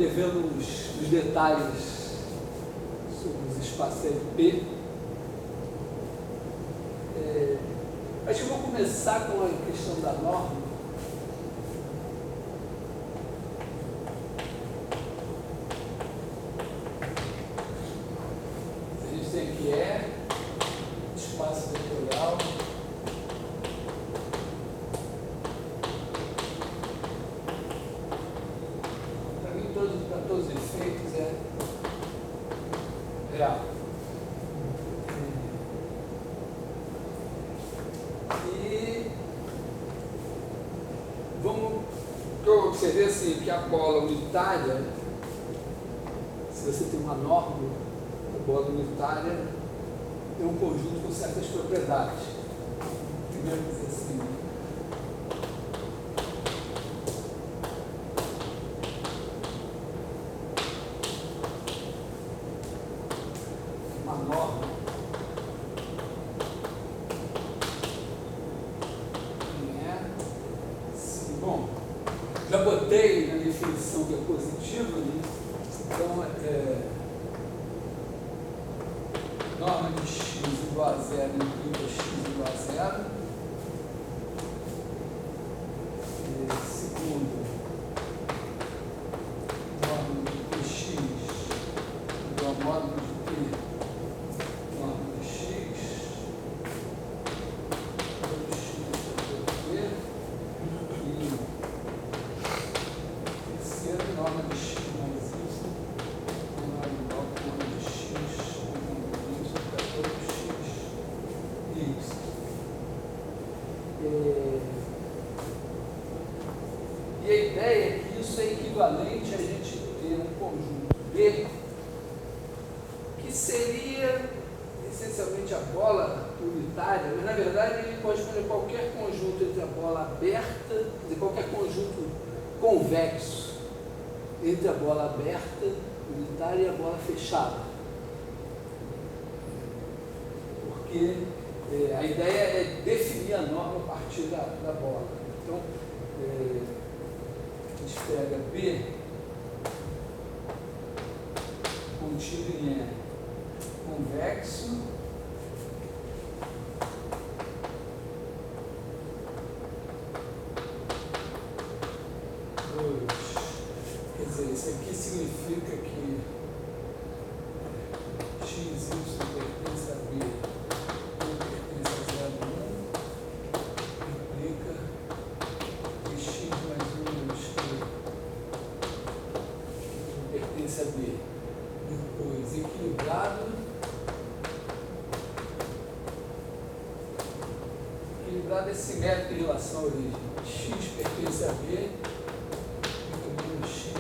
devendo os detalhes sobre os espaços LP. Acho que eu vou começar com a questão da norma. A gente tem aqui espaço vetorial. Para mim, para todos os efeitos, é real. E vamos observar assim, que a bola unitária, se você tem uma norma, a bola unitária tem um conjunto com certas propriedades. Primeiro dizer assim, uma norma bom, já botei na definição que é positiva, né? Então norma de x igual a zero implica x igual a zero. Segundo, norma de x igual a módulo de p, norma de x, módulo de x sobre p. E norma de x mais y menor ou igual a norma de x y para todo x e y. E a ideia é que isso é equivalente a gente ter um conjunto B, que seria essencialmente a bola unitária, mas na verdade ele pode escolher qualquer conjunto entre a bola aberta, quer dizer, qualquer conjunto convexo entre a bola aberta, unitária, e a bola fechada. Porque a ideia é definir a norma a partir da bola. Então, a gente pega B contido em E convexo, quer dizer, isso aqui significa que x, y pertence a B, não pertence a 0, 1, implica que x mais 1 menos t pertence a B. Depois, equilibrado é simétrico em relação à origem. X pertence a B, x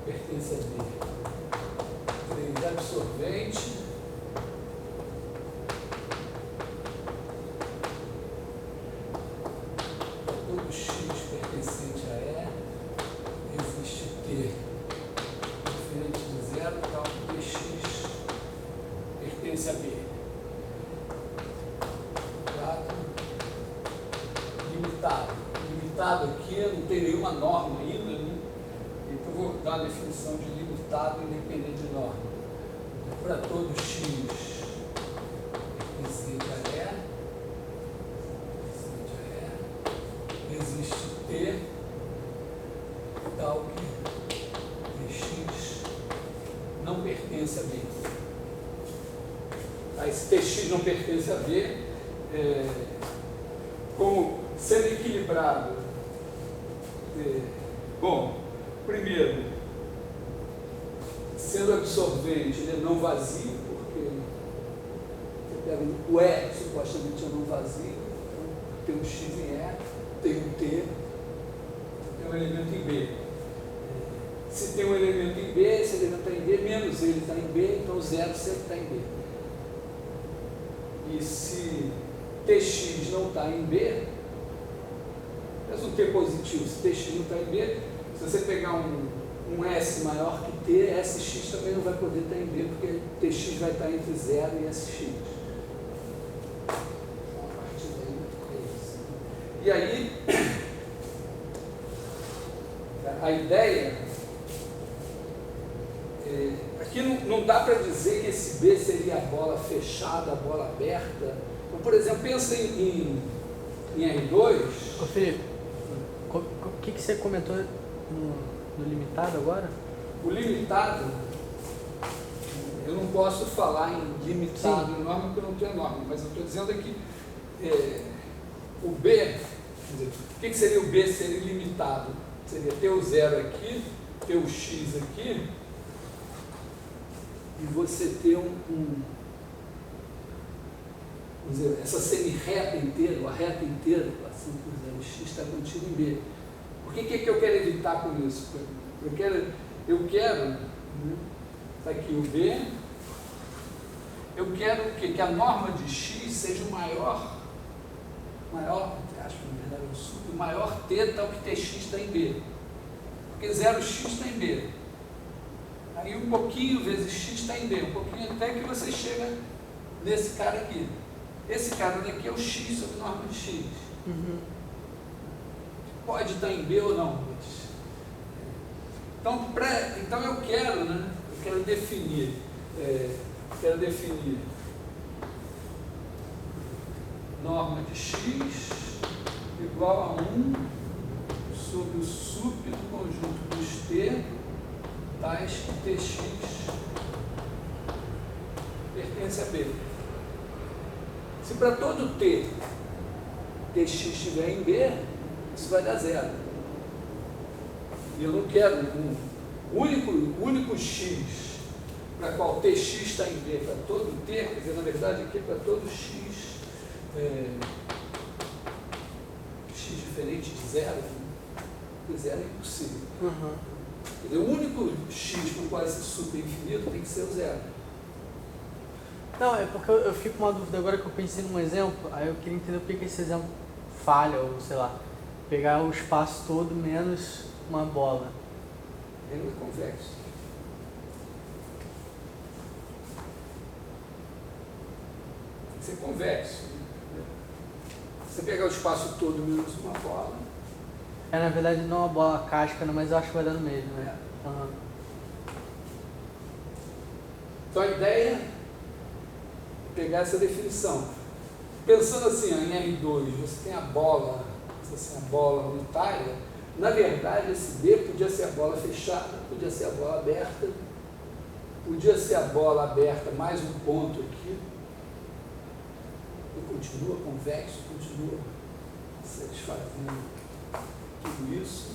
pertence a B. 3, absorvente. Todo x pertencente a E, existe T diferente de zero, então Px pertence a B. 4. Limitado aqui, não tem nenhuma norma ainda, né? Então vou dar a definição de limitado independente de norma. Para todo x pertencente a E, existe T tal que Tx não pertence a B. Esse Tx não pertence a B, como sendo equilibrado. Bom, primeiro, sendo absorvente, ele é não vazio, porque você pega o E, supostamente é não vazio, então tem um X em E, tem um T, tem um elemento em B. Se tem um elemento em B, esse elemento está em B, menos ele está em B, então zero sempre está em B. E se Tx não está em B, mas um T positivo, se Tx não está em B, se você pegar um S maior que T, Sx também não vai poder estar em B, porque Tx vai estar entre 0 e Sx. Então, a partir daí é isso. E aí, a ideia que não dá para dizer que esse B seria a bola fechada, a bola aberta. Então, por exemplo, pensa em R2. Ô Felipe, o que você comentou no limitado agora? O limitado, eu não posso falar em limitado em norma porque eu não tenho norma, mas eu estou dizendo aqui, o B, quer dizer, o que seria o B ser ilimitado? Seria ter o zero aqui, ter o x aqui, e você ter vamos dizer, essa semi-reta inteira, a reta inteira, assim por exemplo, o x está contido em B. O que eu quero evitar com isso? Eu quero, está aqui o B, eu quero que a norma de x seja o maior, entre aspas, na verdade, o maior θ tal que tx está em B. Porque 0x está em B. Aí um pouquinho vezes x está em B, um pouquinho até que você chega nesse cara aqui. Esse cara daqui é o x sobre norma de x. Uhum. Pode estar em B ou não. Então eu quero definir norma de x igual a 1 sobre o sup do conjunto dos t tais que tx pertence a B. Se para todo t tx estiver em B, isso vai dar zero. E eu não quero o único x para qual tx está em B para todo t, quer dizer, na verdade aqui é para todo x, x diferente de zero, porque zero é impossível. Uhum. Quer dizer, o único x para o qual esse sup é infinito tem que ser o zero. Não, é porque eu fico com uma dúvida agora que eu pensei num exemplo, aí eu queria entender por que esse exemplo falha, ou sei lá, pegar o espaço todo menos uma bola. Ele é convexo. Tem que ser convexo. Você pegar o espaço todo menos uma bola. Na verdade não uma bola casca, mas eu acho que vai dar no mesmo, né? Uhum. Então a ideia é pegar essa definição. Pensando assim, em R2, você tem a bola unitária. Na verdade, esse B podia ser a bola fechada, podia ser a bola aberta, podia ser a bola aberta mais um ponto aqui, e continua convexo, continua satisfazendo tudo isso.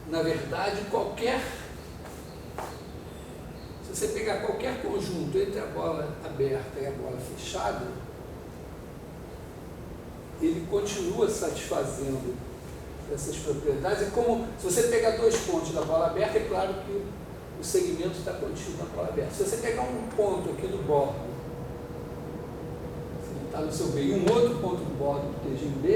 Na verdade, se você pegar qualquer conjunto entre a bola aberta e a bola fechada, ele continua satisfazendo essas propriedades. É como se você pegar dois pontos da bola aberta, é claro que o segmento está contido na bola aberta. Se você pegar um ponto aqui do bordo, está no seu B, e um outro ponto do bordo que esteja em B,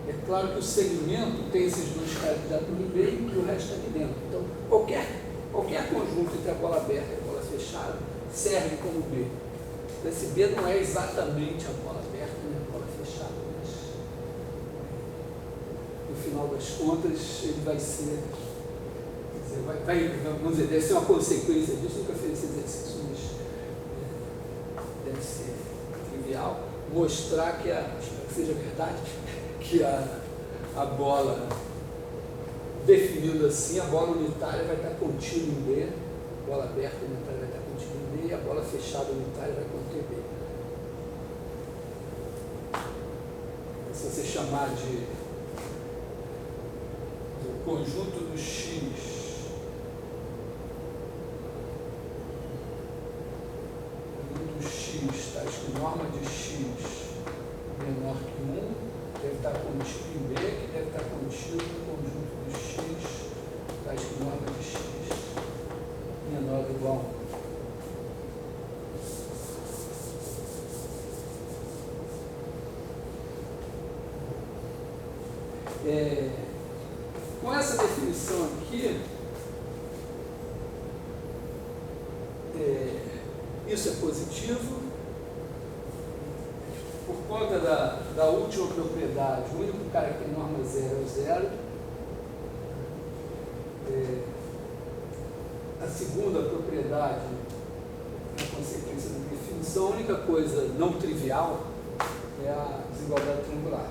é claro que o segmento tem esses dois caras que já estão em B e o resto está aqui dentro. Então, qualquer conjunto entre a bola aberta e a bola fechada serve como B. Esse B não é exatamente a bola aberta nem a bola fechada, mas no final das contas ele vai ser, vamos dizer, deve ser uma consequência disso. Nunca fiz esse exercício, mas deve ser trivial mostrar que espero que seja verdade, que a bola, definindo assim, a bola unitária vai estar contida em B, a bola aberta unitária vai estar contida em B e a bola fechada unitária vai conter B. Se você chamar de o conjunto do X tais que norma de X menor que 1, deve estar contido em B, que deve estar contido no conjunto do X, tais que norma de X menor ou igual a 1. Com essa definição aqui, isso é positivo. Por conta da última propriedade, o único cara que tem norma zero é o zero. a segunda propriedade, a consequência da definição, a única coisa não trivial é a desigualdade triangular.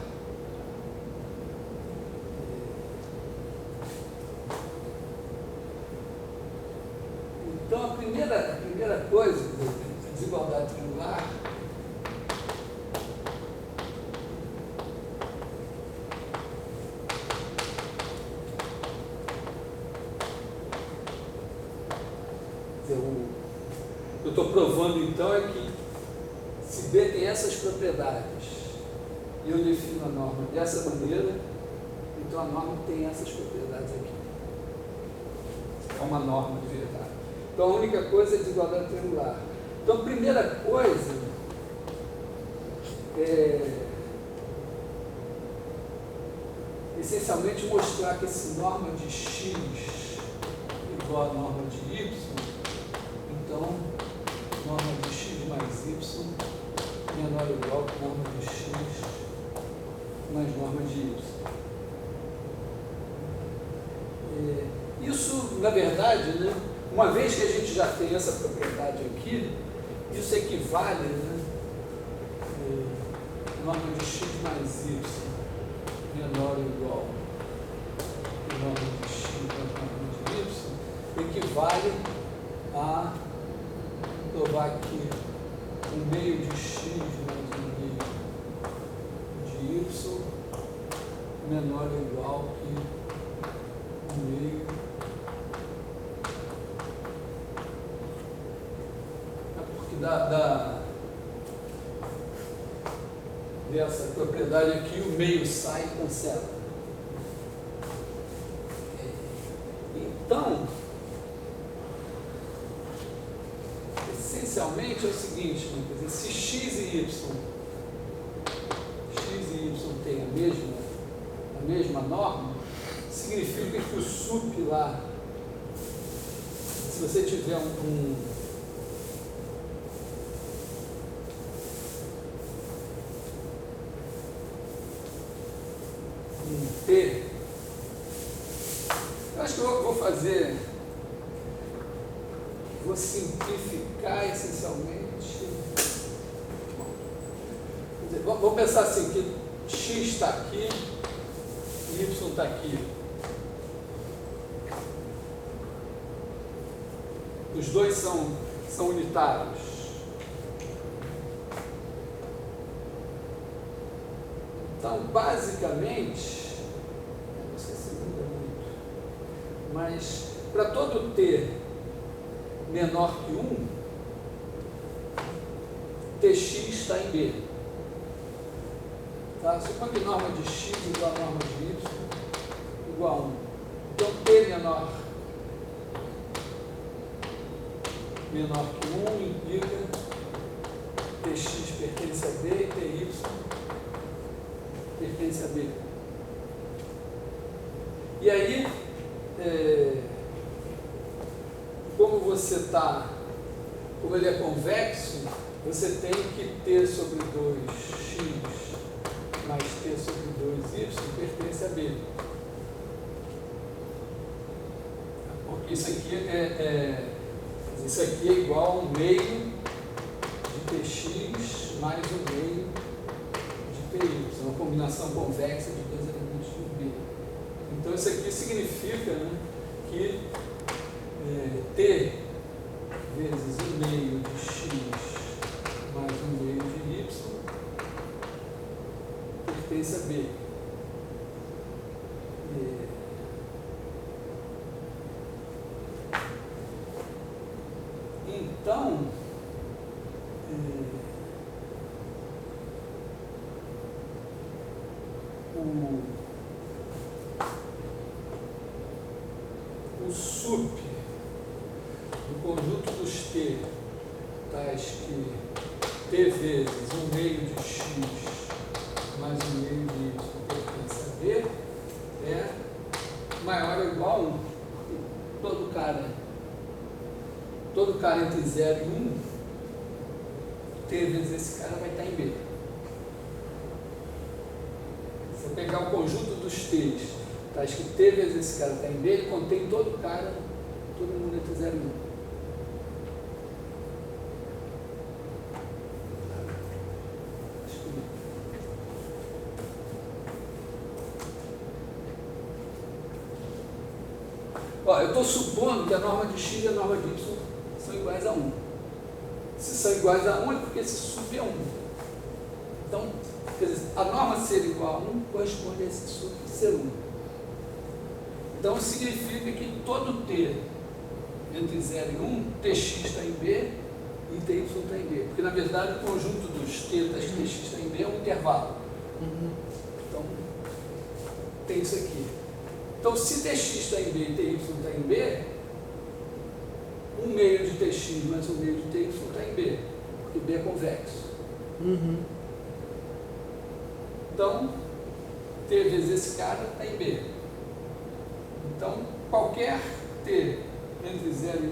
Então, a primeira coisa da desigualdade triangular eu estou provando então é que se B tem essas propriedades e eu defino a norma dessa maneira, então a norma tem essas propriedades aqui. É uma norma de verdade. Então a única coisa é desigualdade triangular. Então a primeira coisa é essencialmente mostrar que esse norma de x igual a norma de y, então norma de x mais y menor ou igual que norma de x mais norma de y. Isso, na verdade, né, uma vez que a gente já tem essa propriedade aqui, isso equivale, né, norma de x mais y menor ou igual que norma de x mais norma de y, equivale a provar que 1/2 de x mais 1/2 de y menor ou igual que 1/2 dessa propriedade aqui, o meio sai e cancela. Então, essencialmente é o seguinte, né? Quer dizer, se x e y têm a mesma norma, significa que o sup lá, se você tiver um T, eu acho que eu vou simplificar essencialmente. Vou pensar assim, que x está aqui e y está aqui. Os dois são unitários. Então, basicamente, não sei se muda muito, mas para todo t menor que 1, tx está em B. Tá? Suponha que norma de x igual a norma de y igual a 1. Então, t menor que 1 implica tx pertence a B e ty pertence a B. E aí, como ele é convexo, você tem que t sobre 2x mais t sobre 2y pertence a B. Porque isso aqui é igual a 1/2 de tx mais 1/2 de ty. É uma combinação convexa de dois elementos de B. Então isso aqui significa, né, que t vezes 1/2 de x mais 1/2 de y pertence a B. Então, o sup do conjunto dos t, tais que t vezes 1/2 de x mais 1/2 de y pertence a B, é maior ou igual a 1. Todo cara entre 0 e 1, t vezes esse cara vai estar em B. Se eu pegar o conjunto dos t's, Está escrito T vezes esse cara está em B, ele contém todo cara, todo mundo entre 0 e 1. Ó, eu estou supondo que a norma de x e a norma de y são iguais a 1. Se são iguais a 1 é porque esse sub é 1. Então, quer dizer, a norma ser igual a 1 corresponde a esse sub ser 1. Então, significa que todo t entre 0 e 1, tx está em B e ty está em B. Porque, na verdade, o conjunto dos t's e tx está em B é um intervalo. Então, tem isso aqui. Então, se tx está em B e ty está em B, 1 meio de tx mais 1 meio de ty está em B, porque B é convexo. Então, t vezes esse cara está em B. Então, qualquer t entre 0 e 1,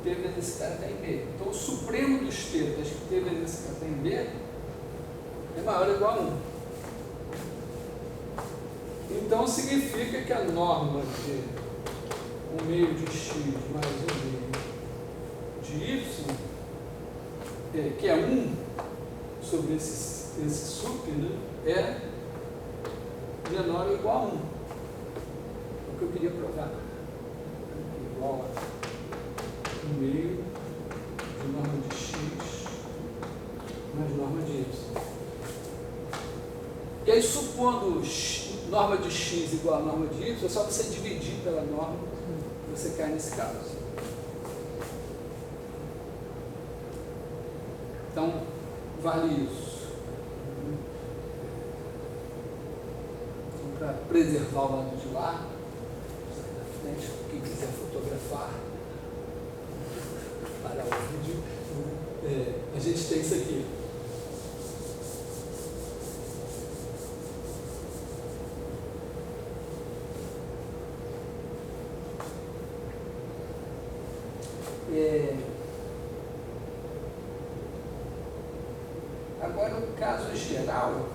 t vezes esse cara está em B. Então, o supremo dos t's que t vezes esse cara está em B é maior ou igual a 1. Então, significa que a norma de 1 meio de x mais 1 meio de y, que é 1 sobre esse sup, né, é menor ou igual a 1. É o que eu queria provar. Igual a 1 meio de norma de x mais norma de y. E aí, supondo norma de x igual a norma de y, é só você dividir pela norma e você cai nesse caso. Então, vale isso. Então, para preservar o lado de lá, sai da frente, quem quiser fotografar, parar o vídeo, a gente tem isso aqui. Agora, o caso geral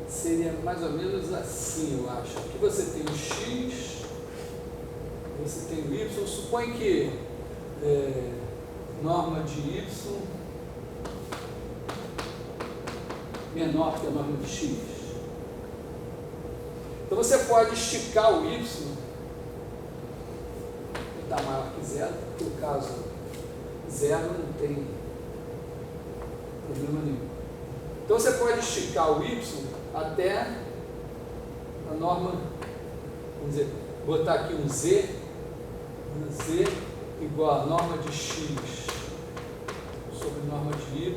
seria mais ou menos assim, eu acho. Aqui você tem o x, você tem o y. Supõe que norma de y menor que a norma de x. Então, você pode esticar o y, botar maior que zero, porque no caso zero não tem problema nenhum. Então, você pode esticar o y até a norma, vamos dizer, botar aqui um z igual a norma de x sobre norma de y.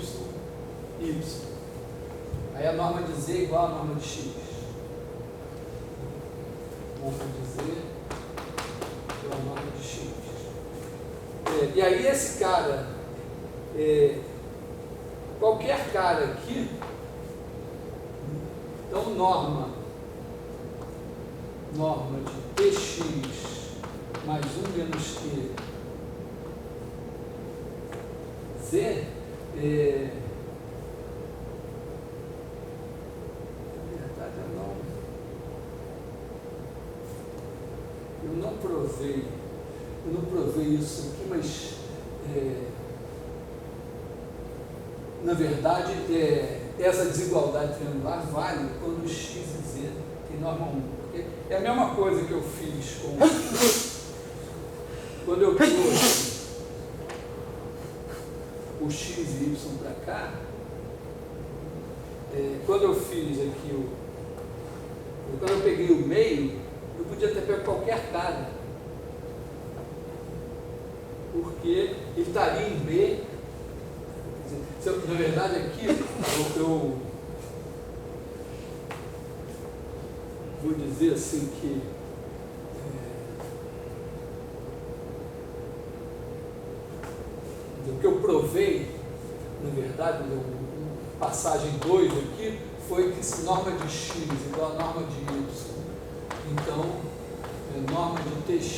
Aí a norma de z igual a norma de x. Norma de z igual a norma de x. E aí esse cara, qualquer cara aqui, então norma de tx mais 1 menos q z, eu não provei isso aqui, mas na verdade essa desigualdade triangular vale quando x e z tem norma 1. Porque é a mesma coisa que eu fiz com quando eu trouxe o x e y para cá. Quando eu fiz aqui quando eu peguei o meio, eu podia ter pego qualquer cara, porque ele estaria em B. Na verdade, aqui eu vou dizer assim que o que eu provei, na verdade, passagem 2 aqui, foi que se norma de x igual a norma de y, então norma de tx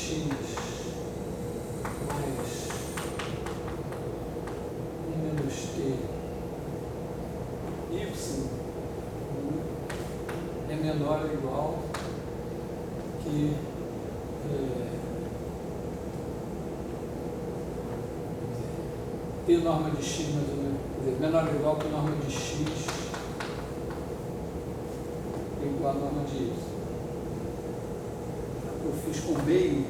mais 1 menos t y é menor ou igual que tem norma de x mais ou menos, quer dizer, menor ou igual que norma de x igual a norma de y. Eu fiz com meio.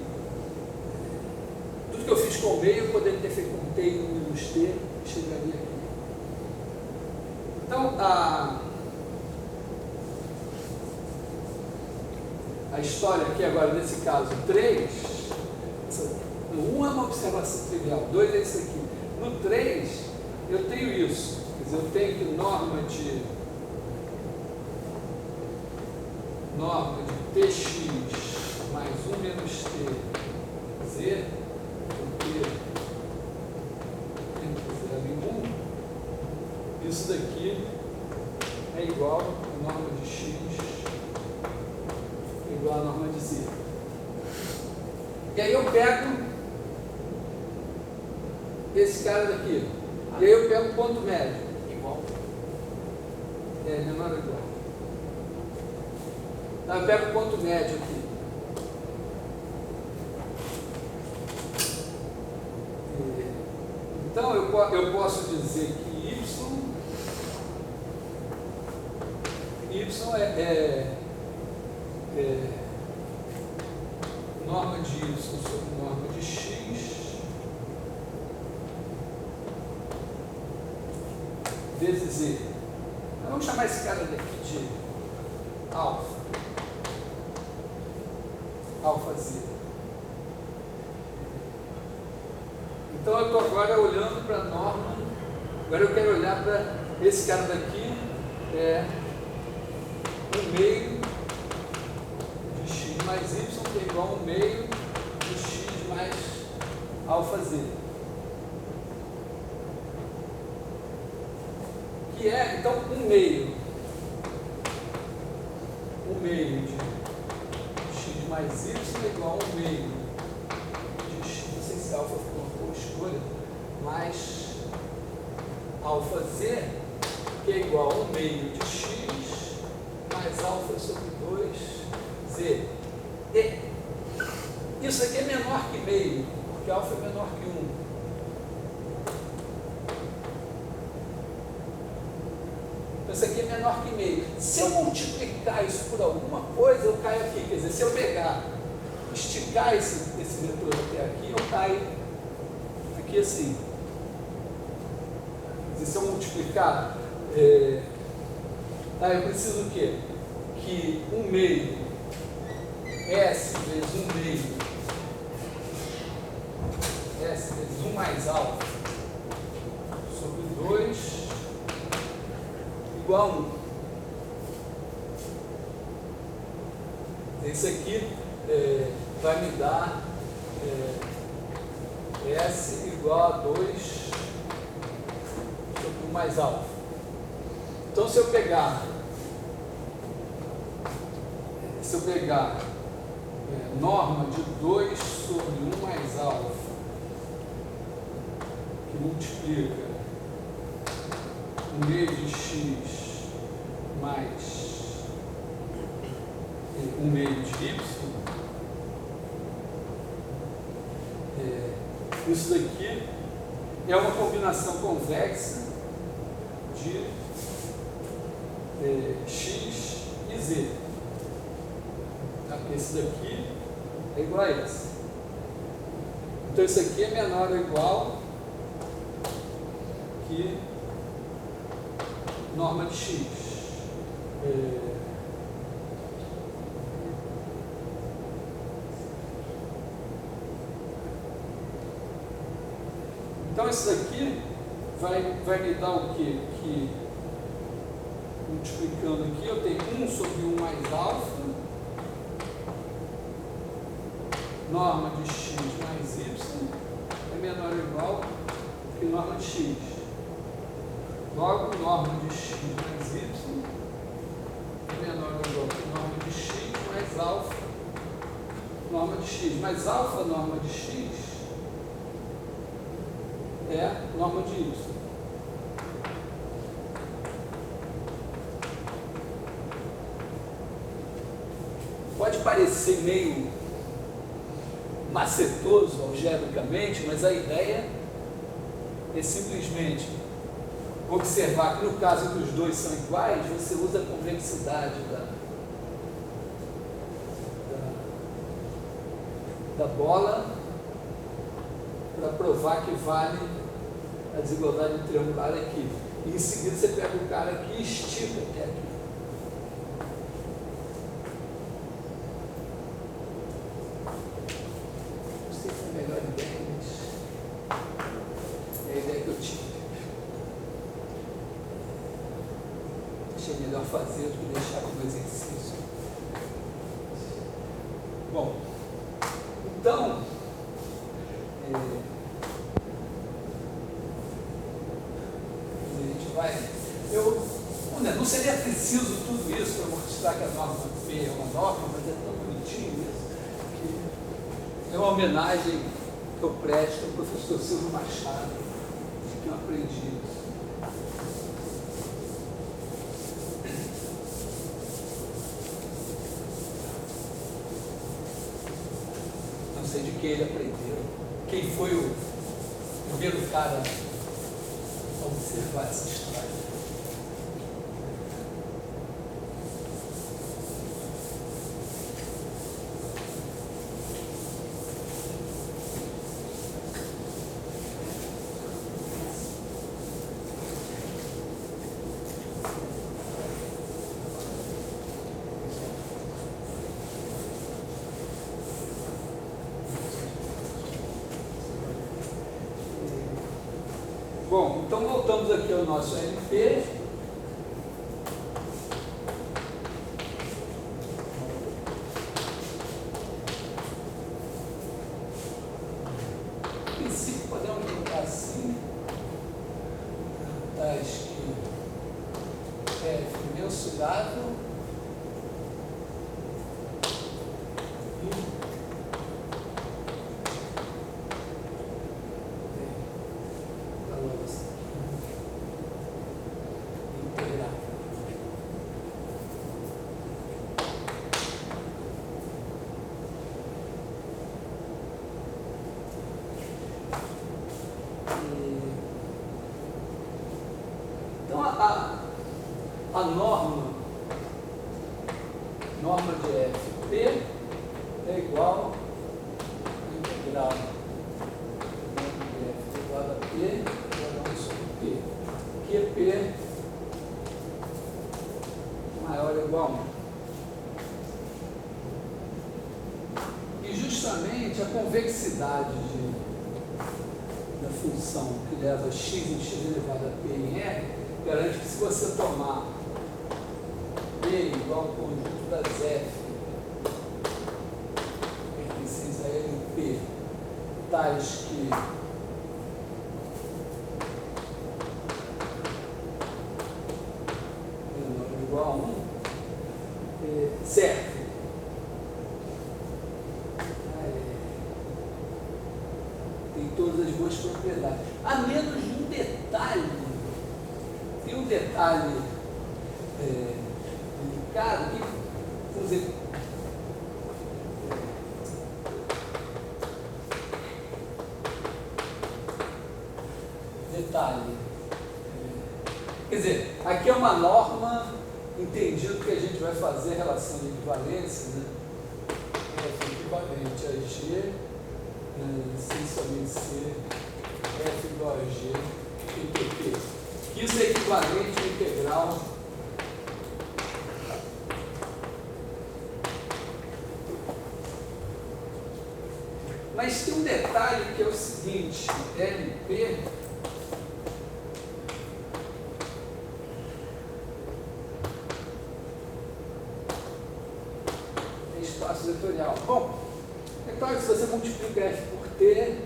Tudo que eu fiz com meio eu poderia ter feito com t e menos t, chegaria aqui. Então, a história aqui agora, nesse caso, 3, 1 é uma observação trivial, 2 é isso aqui. No 3, eu tenho isso, quer dizer, eu tenho que norma de tx mais 1 menos t z, porque entre 0 e 1, isso daqui é igual a norma de x igual a norma de z. E aí eu pego esse cara daqui, e aí eu pego o ponto médio. Igual. Menor ou igual. Então eu pego o ponto médio aqui. Então eu posso dizer que y é norma de y sobre norma de x vezes z. Então, vamos chamar esse cara daqui de alfa. Alfa z. Então eu estou agora olhando para a norma. Agora eu quero olhar para esse cara daqui, um meio de x mais y, que é igual a 1 meio de x mais alfa z. Que é, então, 1 meio de x mais y é igual a 1 meio de x, não sei se alfa ficou uma boa escolha, mais alfa z, que é igual a 1 meio de x mais alfa sobre 2z. E isso aqui é menor que meio, porque alfa é menor que 1. Então isso aqui é menor que meio. Se eu multiplicar isso por alguma coisa, eu caio aqui. Quer dizer, se eu pegar, esticar esse vetor até aqui, eu caio aqui assim. Quer dizer, se eu multiplicar, eu preciso o quê? Que 1 meio S vezes 1 meio S vezes 1 mais alfa sobre 2 igual a 1. Isso aqui vai me dar S igual a 2 sobre 1 mais alfa. Então, se eu pegar norma de 2 sobre 1 mais alfa, que multiplica 1 meio de x mais 1 meio de y, isso daqui é uma combinação convexa de x e z. Esse daqui é igual a esse. Então isso aqui é menor ou igual que norma de x. Então isso daqui vai me dar o quê? Que multiplicando aqui eu tenho 1 sobre 1 mais alfa, norma de x mais y é menor ou igual que norma de x. Logo, norma de x mais y é menor ou igual que norma de x mais alfa, norma de x. Mais alfa, norma de x, é norma de y. pode parecer meio macetoso algebricamente, mas a ideia é simplesmente observar que no caso que os dois são iguais, você usa a convexidade da bola para provar que vale a desigualdade triangular aqui. E em seguida você pega o cara aqui e estica até aqui. Não sei se é a melhor ideia, mas é a ideia que eu tive. Achei melhor fazer do que deixar como exercício. Bom, então, a gente vai. Não seria preciso tudo isso para mostrar que a norma P é uma norma, mas é tão bonitinho isso, que é uma homenagem que eu presto ao professor Silvio Machado, de que eu aprendi isso. Não sei de quem ele aprendeu, quem foi o primeiro cara a observar essa história. Bom, então voltamos aqui ao nosso LP. No princípio podemos colocar assim, tais que F mensurável e a norma de FP é igual a integral de F igual a P igual a 1 sobre P, que é P maior ou igual a 1. E justamente a convexidade da função que leva x em x elevado a P em R garante que se você tomar P igual ao conjunto das F pertencentes a L em P, tais que menor ou igual a 1, certo. Tem todas as boas propriedades, a menos de um detalhe. E um detalhe delicado que, vamos dizer, quer dizer, aqui é uma norma, entendido que a gente vai fazer a relação de equivalência, né? F equivalente a G, sem somente C, F igual a G, e PP. Isso é equivalente à integral mas tem um detalhe que é o seguinte, LP é espaço vetorial. Bom, é claro que se você multiplica F por T,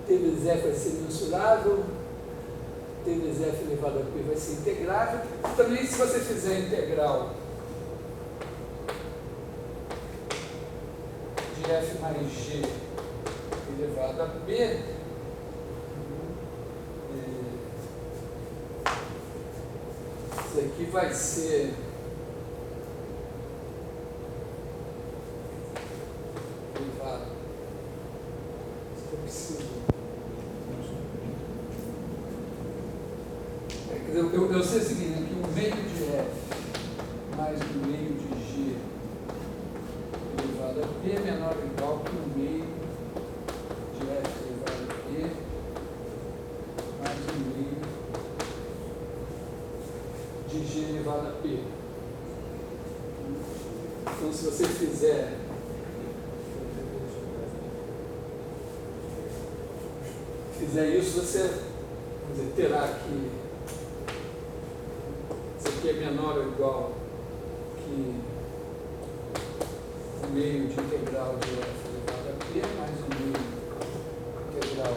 T vezes F vai ser mensurável, T vezes F elevado a P vai ser integrável. Também, se você fizer a integral de F mais G elevado a P, isso aqui vai ser Eu sei o seguinte, né, que o meio de F mais o meio de G elevado a P é menor ou igual que o meio de F elevado a P mais o meio de G elevado a P. Então, se você fizer isso, você, vamos dizer, terá que isso aqui é menor ou igual que o meio de integral de F elevado a P mais o meio integral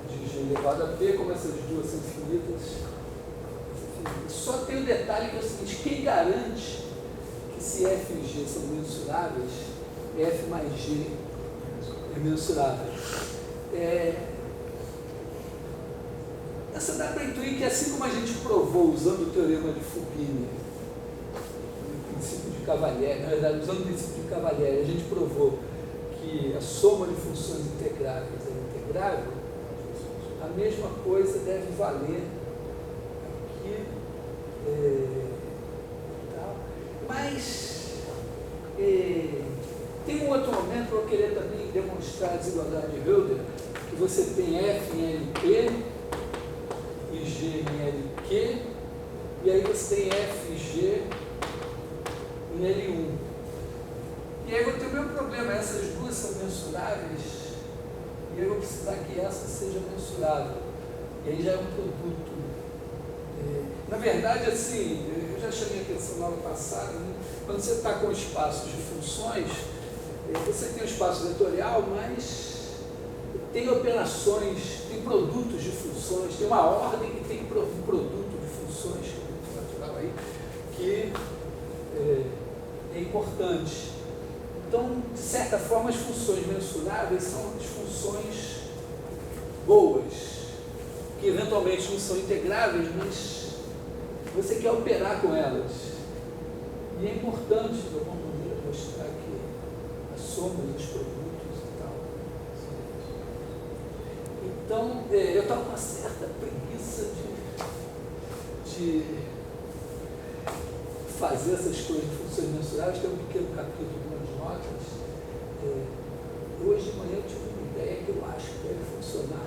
de G elevado a P, como essas duas são infinitas. Só tem um detalhe que é o seguinte: quem garante que se F e G são mensuráveis, F mais G é mensurável? Essa dá para intuir que, assim como a gente provou usando o teorema de Fubini, o princípio de Cavalieri, na verdade, usando o princípio de Cavalieri, a gente provou que a soma de funções integráveis é integrável, a mesma coisa deve valer aqui. Mas tem um outro momento para eu querer também demonstrar a desigualdade de Hölder, que você tem F em LP e G em LQ, e aí você tem F e G em L1. E aí eu vou ter o mesmo problema: essas duas são mensuráveis, e eu vou precisar que essa seja mensurável. E aí já é um produto. Na verdade, assim, eu já chamei a atenção na aula passada, né? Quando você está com espaços de funções, você tem um espaço vetorial, mas tem operações, tem produtos de funções, tem uma ordem que tem um produto de funções, que é muito natural aí, que é importante. Então, de certa forma, as funções mensuráveis são as funções boas, que eventualmente não são integráveis, mas você quer operar com elas. E é importante, de alguma maneira, mostrar que a soma dos produtos e tal. Então, eu estava com uma certa preguiça de fazer essas coisas de funções mensuráveis. Tem um pequeno capítulo nas notas. Hoje de manhã eu tive uma ideia que eu acho que deve funcionar.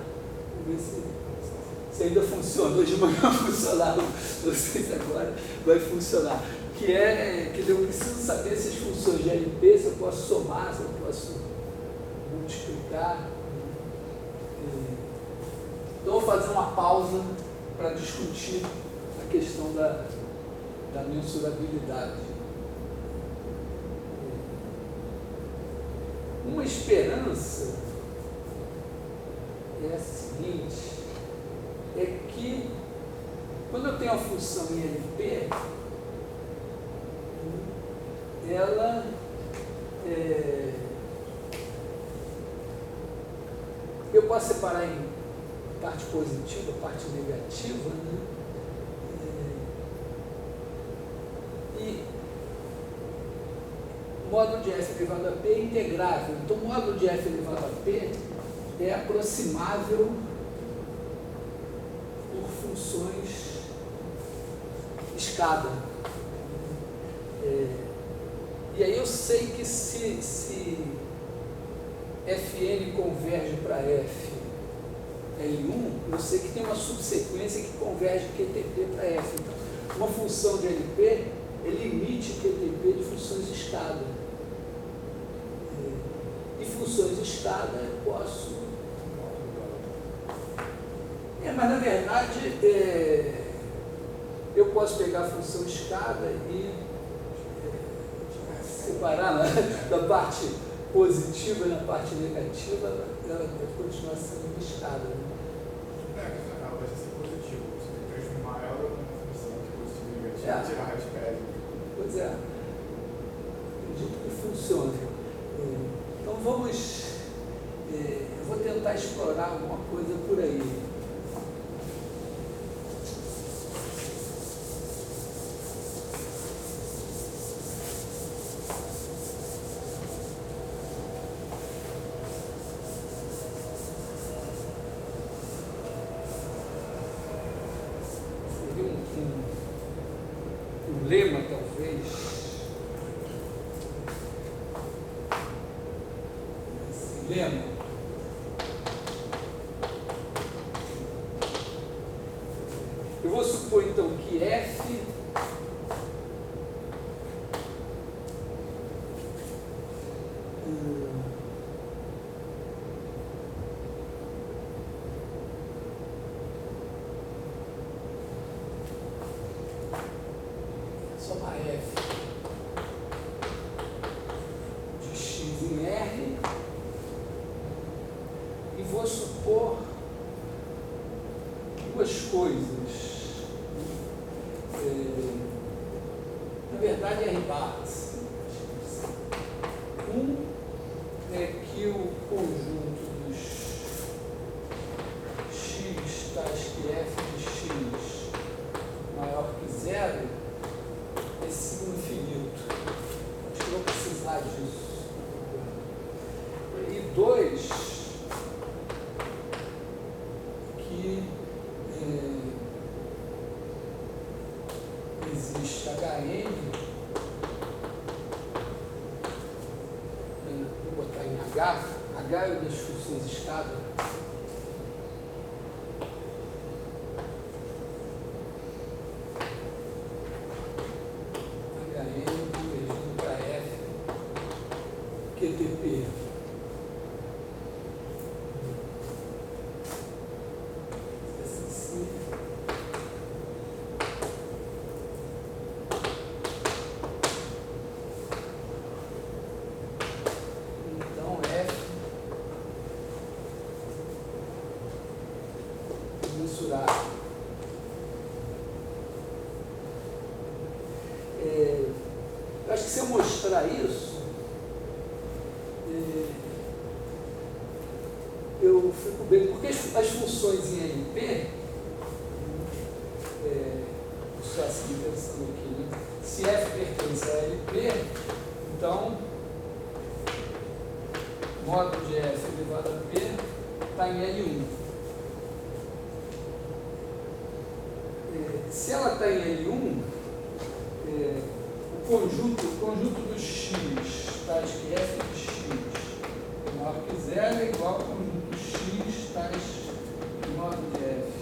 Vamos ver se ainda funciona. Hoje de manhã funcionava, não sei se agora vai funcionar. Que eu preciso saber se as funções de LP, se eu posso somar, se eu posso multiplicar. Então, eu vou fazer uma pausa para discutir a questão da mensurabilidade. Uma esperança é a seguinte: é que quando eu tenho a função em LP, ela eu posso separar em parte positiva, parte negativa, né? E o módulo de F elevado a P é integrável. Então, o módulo de F elevado a P é aproximável por funções escada. E aí eu sei que se Fn converge para F L1, eu sei que tem uma subsequência que converge QTP para F. Então, uma função de LP é limite QTP de funções escada. E funções escada eu posso... mas na verdade eu posso pegar a função escada e separar da parte positiva e na parte negativa, ela deve continuar sendo uma escada. Né? Ela vai ser positiva, você tem que transformar ela numa função que é positiva e negativa e tirar a radical. Pois é, acredito que funcione. Então vamos, eu vou tentar explorar alguma coisa por aí. problema, talvez, esse lema, eu vou supor então que F soma F de X em R e vou supor duas coisas. Na verdade é R-bar. Um é que o conjunto dos X tais que F de X maior que zero é sigma finito. Acho que vou precisar disso. E dois, que existe HN, vou botar em H é uma das funções escada. HN convergindo para F, QTP. Então, F mensurável. Eu acho que se eu mostrar isso, eu fico bem, porque as funções em LP, estou assim pensando aqui, né? Se F pertence a LP, então módulo de F elevado a P está em L1. Se ela está em L1, o conjunto dos X tais que F de X é maior que zero é igual ao conjunto dos X tais que módulo de F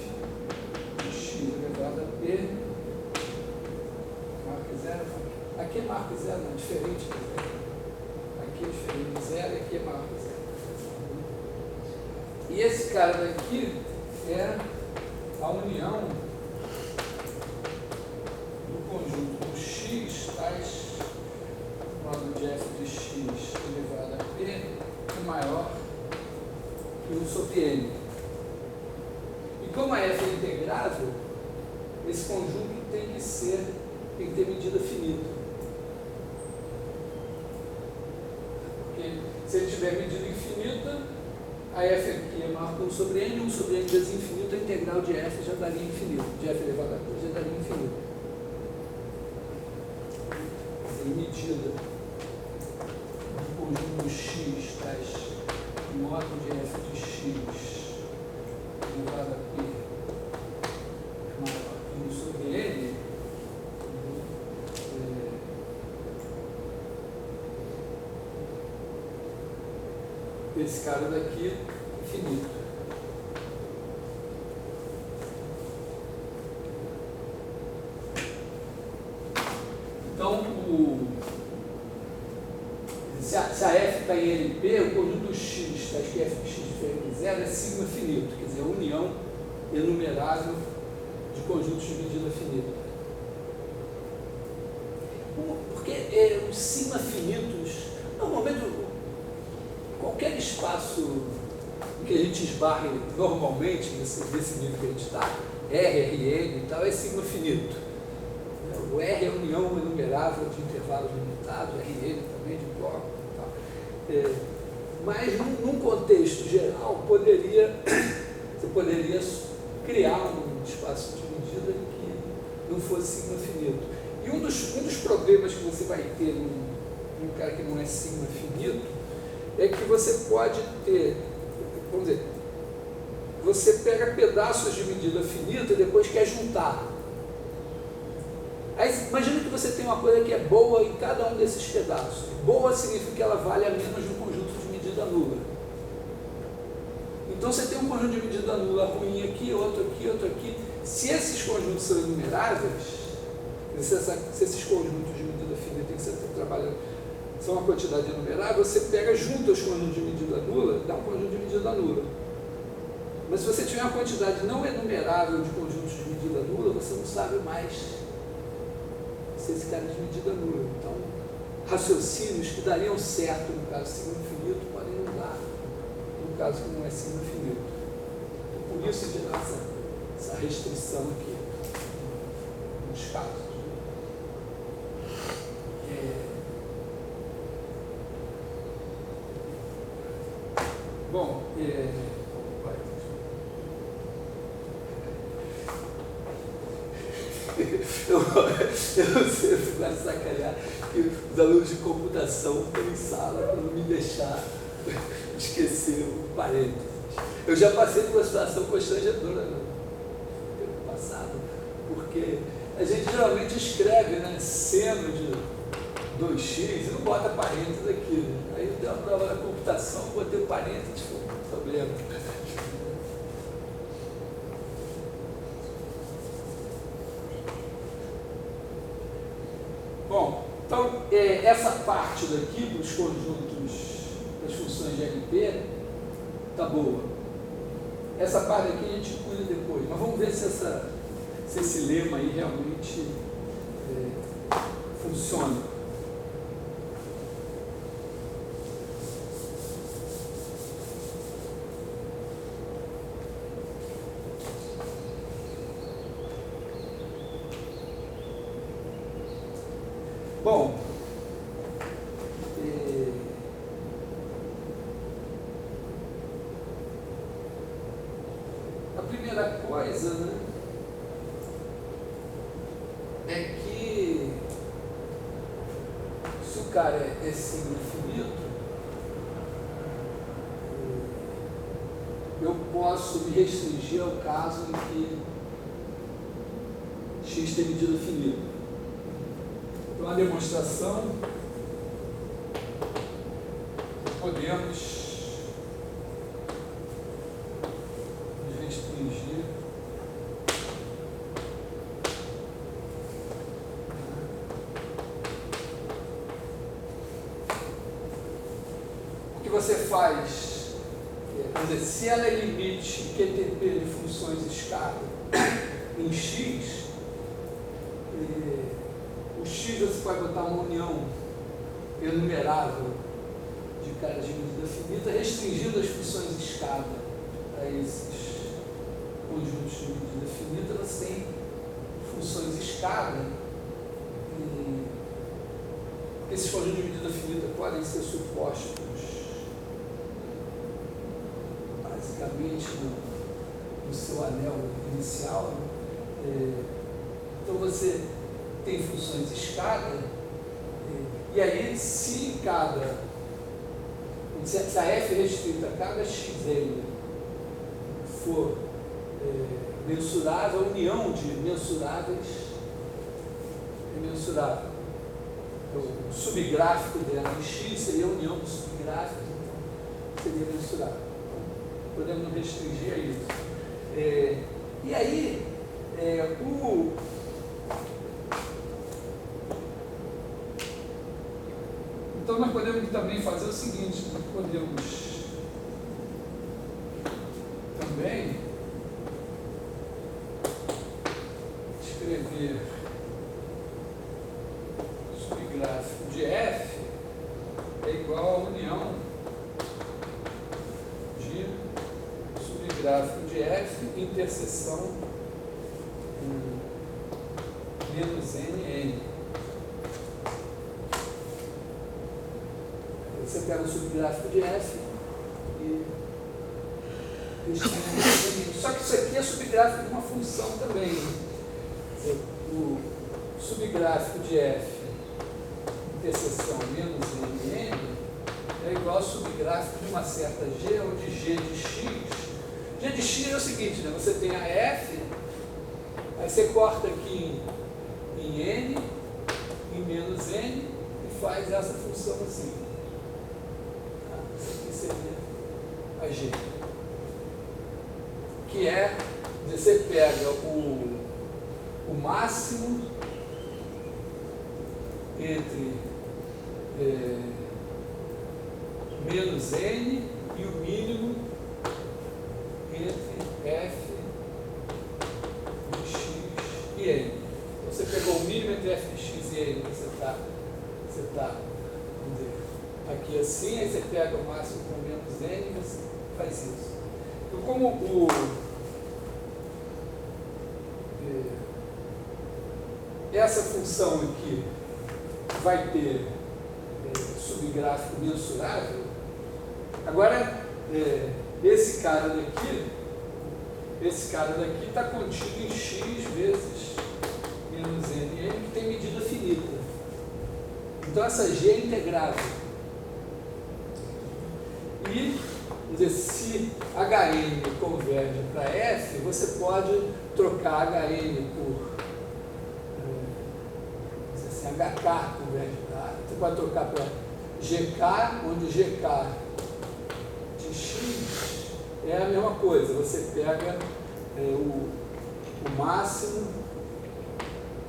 de X elevado a P maior que zero. Aqui é maior que zero, não é diferente. Aqui é diferente de zero e aqui é maior que zero. E esse cara daqui é a união do conjunto do X tais módulo de F de X elevado a P é maior que 1 sobre N. E como a F é integrável, esse conjunto tem que ter medida finita. Porque se ele tiver medida infinita, a F aqui é maior que 1 sobre N, 1 sobre N vezes infinito, a integral de F já daria infinito, de F elevado a P já daria infinito. Tem medida do conjunto X tais módulo de F de X elevado a P maior que 1 sobre N, esse cara daqui infinito. Então, se a F está em LP, o conjunto X, tais que F de X diferente de zero, é sigma finito, quer dizer, a união enumerável de conjuntos de medida finita. Porque os sigma finitos, normalmente, qualquer espaço em que a gente esbarre normalmente, nesse nível que a gente está, R, Rn e tal, é sigma finito. O R é a união enumerável de intervalos limitados, Rn também de bloco e tal. Mas, num contexto geral, você poderia criar um espaço de medida que não fosse sigma finito. E um dos problemas que você vai ter num cara que não é sigma finito é que você pode ter, vamos dizer, você pega pedaços de medida finita e depois quer juntar. Aí imagina que você tem uma coisa que é boa em cada um desses pedaços. Boa significa que ela vale a menos no conjunto de medida nula. Então você tem um conjunto de medida nula ruim aqui, outro aqui, outro aqui. Se esses conjuntos são enumeráveis, se esses conjuntos de medida finita que você está trabalhando são uma quantidade enumerável, você pega junto os conjuntos de medida nula, dá um conjunto de medida nula. Mas se você tiver uma quantidade não enumerável de conjuntos de medida nula, você não sabe mais se esse cara é de medida nula. Então, raciocínios que dariam certo no caso de signo infinito podem não dar no caso que não é signo infinito. Por isso que dá essa restrição aqui, nos casos. Bom, eu sempre gosto de sacanear que os alunos de computação estão em sala para não me deixar esquecer o parênteses. Eu já passei por uma situação constrangedora no tempo passado, porque a gente geralmente escreve, né, seno de 2x e não bota parênteses aqui. Né? Aí eu dei uma prova da computação, botei o parênteses, foi um problema. Bom, então essa parte daqui dos conjuntos das funções de LP tá boa. Essa parte aqui a gente cuida depois, mas vamos ver se esse lema aí realmente funciona. Bom, a primeira coisa, né, é que se o cara é signo infinito, eu posso me restringir ao caso em que x tem medida finita. Então, a demonstração, podemos restringir o que você faz, quer dizer, se ela é limite QTP de funções escada em x, o x você pode botar uma união enumerável de caras de medida finita, restringindo as funções escada a esses conjuntos de medida finita. Você tem funções escada, e esses conjuntos de medida finita podem ser supostos basicamente no seu anel inicial. Então você tem funções escada, e aí se a f restrita a cada xn for mensurável, a união de mensuráveis é mensurável. O subgráfico dela em x seria a união dos subgráficos, então seria mensurável. Então, podemos nos restringir a isso. E aí, então nós podemos também fazer o seguinte, nós podemos também escrever subgráfico de f é igual à união de subgráfico de f interseção menos n. Você pega o subgráfico de f e restringe. Só que isso aqui é subgráfico de uma função também. O subgráfico de f interseção menos n é igual ao subgráfico de uma certa g ou de g de x. G de x é o seguinte, né? Você tem a f, aí você corta aqui em n, em menos n, e faz essa função assim. Tá? Isso aqui seria a g. Que é, você pega o máximo entre menos n e o mínimo entre f de x e n. Então, você pegou o mínimo entre f de x e n, você está, vamos dizer, aqui assim, aí você pega o máximo com menos n e você faz isso. Então, como essa função aqui vai ter subgráfico mensurável, agora esse cara daqui está contido em x vezes menos n, que tem medida finita. Então essa g é integrável. E, vamos dizer, se Hn converge para f, você pode trocar Hn por HK converge para, você pode trocar para GK, onde GK de x é a mesma coisa, você pega o máximo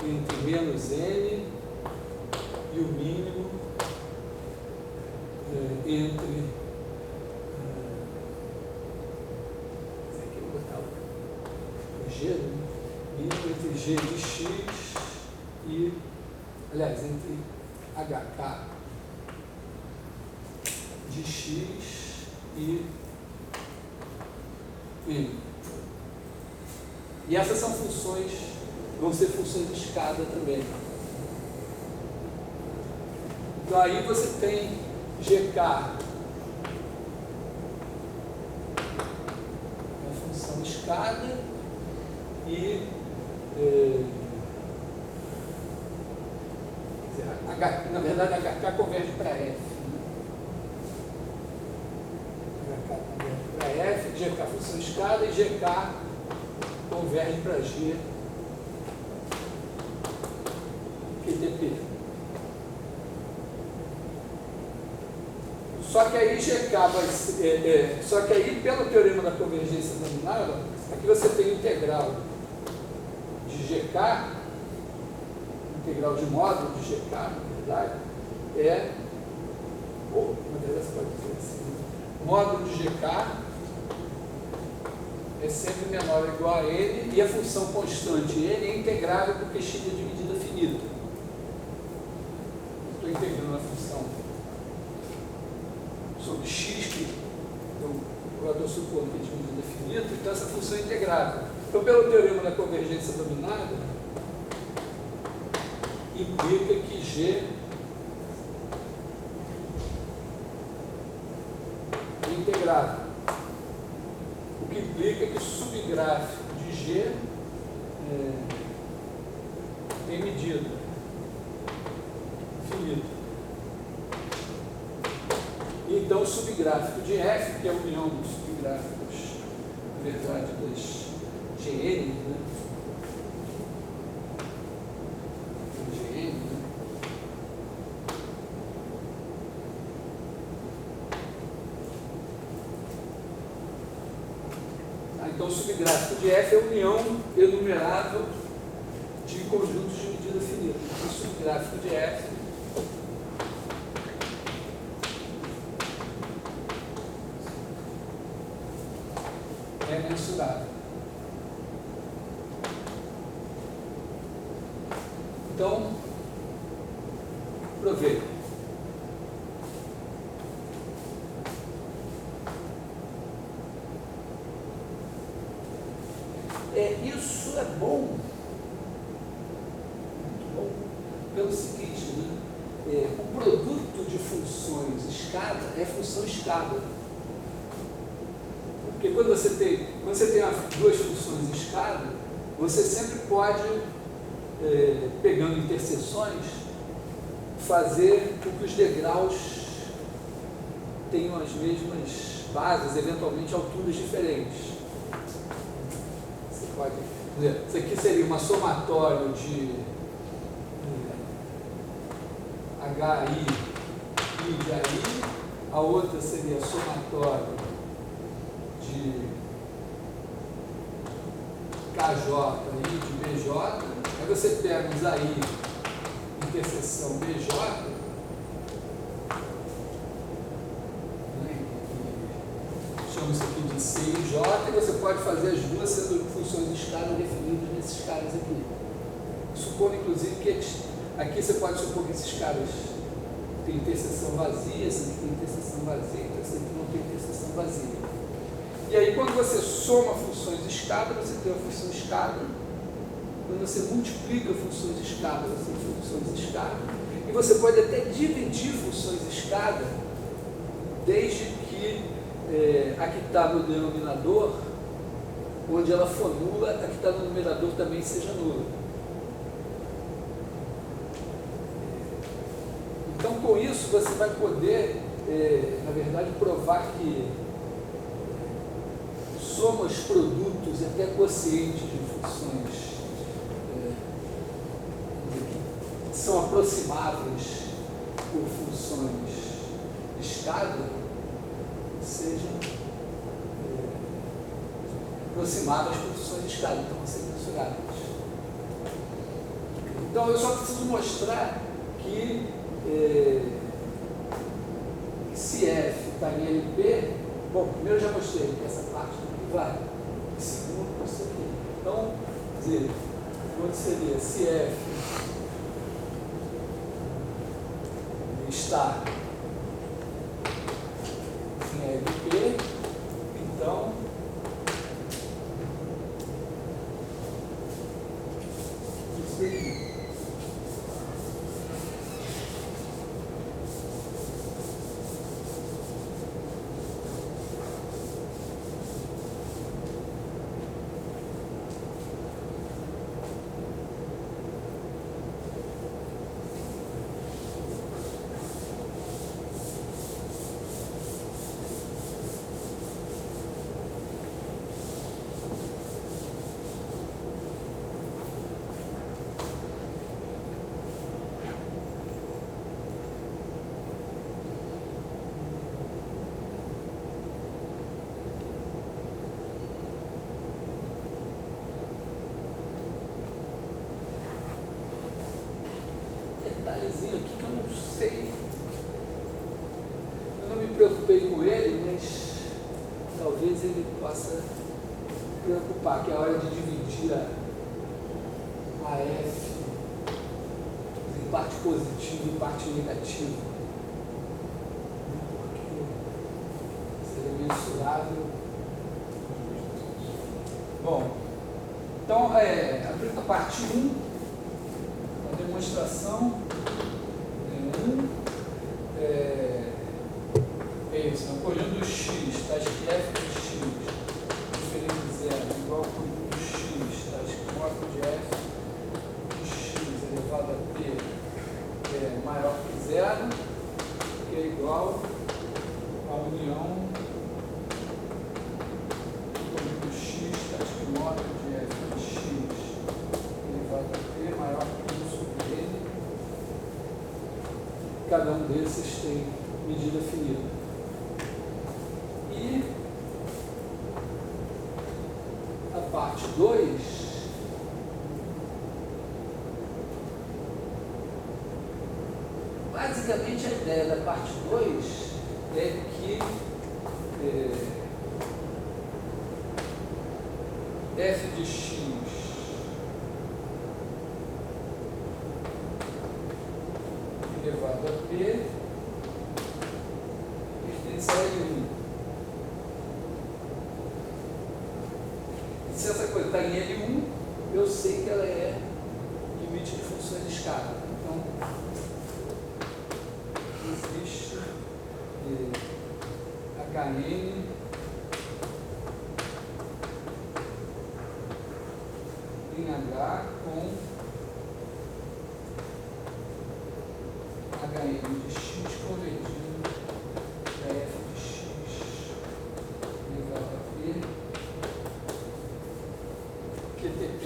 entre menos n e o mínimo entre aqui eu vou botar o g, né? Mínimo entre g de x e, aliás, entre HK de x e n. E essas são funções, vão ser funções de escada também. Então aí você tem GK, a função escada, e na verdade HK converge para F. HK converge para F, GK função escada, e GK converge para G, QTP. Só que aí GK vai ser, só que aí pelo teorema da convergência nominal, aqui você tem o integral de GK, integral de módulo de GK, na verdade, na verdade você pode dizer assim, módulo de GK é sempre menor ou igual a n, e a função constante n é integrável porque x é de medida finita. Estou integrando a função sobre x, que eu estou supondo que é de medida finita, então essa função é integrável. Então, pelo teorema da convergência dominada, implica que G é integrável. O que implica que o subgráfico de G tem medida finita. Então, o subgráfico de F, que é a união dos subgráficos, na verdade, das GN, né? Então, o subgráfico de F é a união enumerável de conjuntos de medida finita. O subgráfico de F é mensurável. Então, aproveita. Isso é bom, muito bom, pelo seguinte, né? O produto de funções escada é função escada. Porque quando você tem duas funções escada, você sempre pode, pegando interseções, fazer com que os degraus tenham as mesmas bases, eventualmente alturas diferentes. Pode dizer, isso aqui seria uma somatório de HI I de AI, a outra seria somatório de KJ I de BJ, aí você pega os AI interseção BJ, né, chama isso aqui de C e J, e você pode fazer as duas sendo funções de escala definidas nesses caras aqui. Supondo, inclusive, que aqui você pode supor que esses caras têm interseção vazia, esse aqui tem interseção vazia, então esse aqui não tem interseção vazia. E aí, quando você soma funções de escada, você tem a função escada. Quando você multiplica funções de escada, você tem funções de escada. E você pode até dividir funções de escada, desde que a que está no denominador, onde ela for nula, a que está no numerador também seja nula. Então, com isso, você vai poder, na verdade, provar que somas, produtos e até quocientes de funções que são aproximáveis por funções de escada sejam aproximáveis por funções de escada, então vão ser mensuráveis. Então, eu só preciso mostrar que se F está em LP, bom, primeiro eu já mostrei que essa parte aqui vai, segundo isso aqui. Então, quer dizer, quando seria se F está em LP, então isso aqui. Detalhezinho aqui que eu não sei, eu não me preocupei com ele, mas talvez ele possa preocupar, que é a hora de dividir a F em parte positiva e parte negativa, porque seria mensurável. Bom, então a parte 1, a demonstração é isso, o conjunto do x, tais que f de x diferente de zero igual ao conjunto do x, tais que mod de f de x elevado a p maior que zero, que é igual à união do conjunto do x, tais que mod de f de x elevado a p maior que 1 sobre ele. Cada um desses tem medida finita. E a parte 2 basicamente a ideia da parte 2 é que f de x elevado a p pertence a L1. Se essa coisa está em L1, eu sei que ela é limite de funções de escala. Então, existe HN em H com HN de x convertido para f de x elevado a p QTP.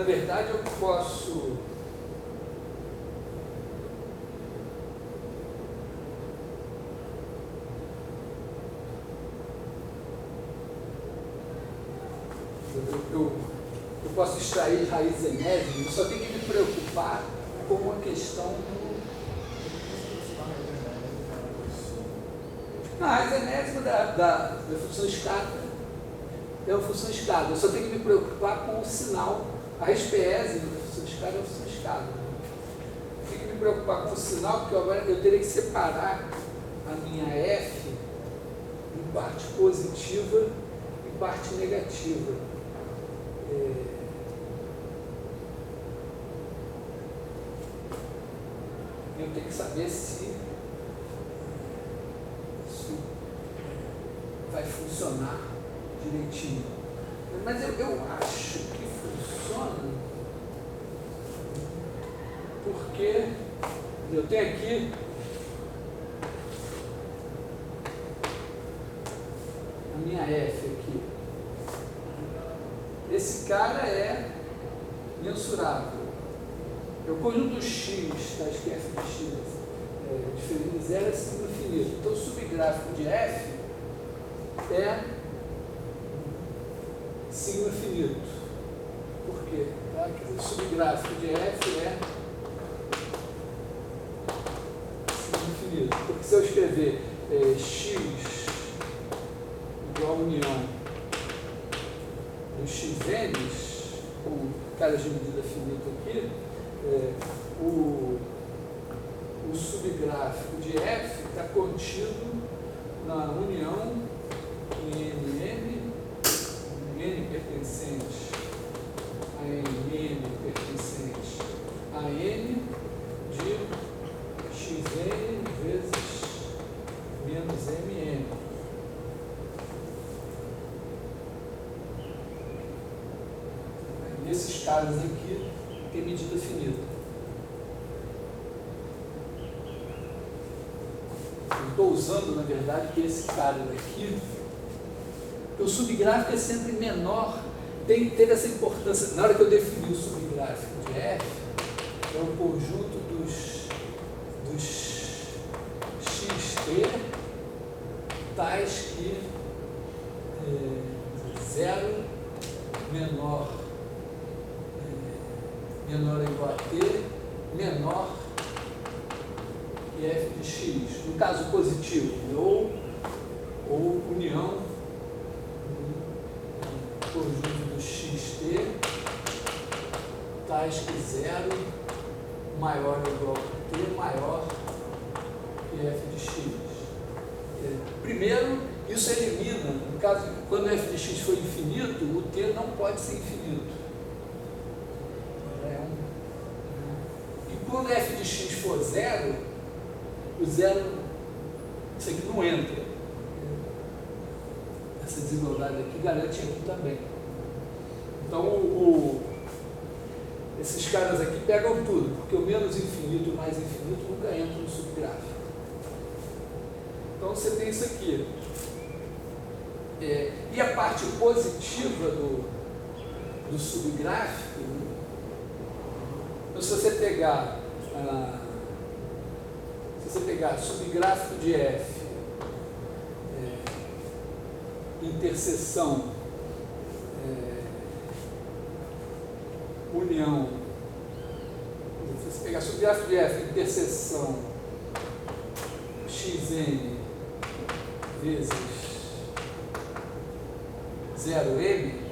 verdade, eu posso eu posso extrair raízes enésimas, eu só tenho que me preocupar com a questão do... A raiz enésima da função escada é uma função escada. Eu só tenho que me preocupar com o sinal. A raiz pésima da função escada é uma função escada. Eu tenho que me preocupar com o sinal, porque agora eu teria que separar a minha f em parte positiva e parte negativa. Eu tenho que saber se isso vai funcionar direitinho. Mas eu acho que funciona porque eu tenho aqui a minha F aqui. Esse cara é mensurável. É o conjunto X, tá? Acho que F de X diferente de zero é signo infinito. Então o subgráfico de F é signo infinito. Por quê? Tá? Quer dizer, o subgráfico de F é signo infinito. Porque se eu escrever X igual a união dos xn's, com cada de medida finita aqui, o subgráfico de F está contido na união em N pertencente a N pertencente a N de xn vezes menos Mn. Nesses casos aqui, tem medida finita. Eu estou usando, na verdade, esse cara daqui, porque o subgráfico é sempre menor, teve essa importância. Na hora que eu defini o subgráfico de F, é o conjunto dos xt tais que 0 menor ou igual a t, menor que f de x. No caso positivo, ou união do conjunto do xt tais que 0 maior ou igual a t maior que f de x. Primeiro, isso elimina, no caso, quando f de x for infinito, o t não pode ser infinito. E quando f de x for zero, o zero, isso aqui não entra. Essa desigualdade aqui garante aqui também. Então, esses caras aqui pegam tudo, porque o menos infinito e o mais infinito nunca entram no subgráfico. Então, você tem isso aqui. E a parte positiva do subgráfico, então, se você pegar subgráfico de f, interseção, união, se você pegar subgráfico de f, interseção xn vezes 0m,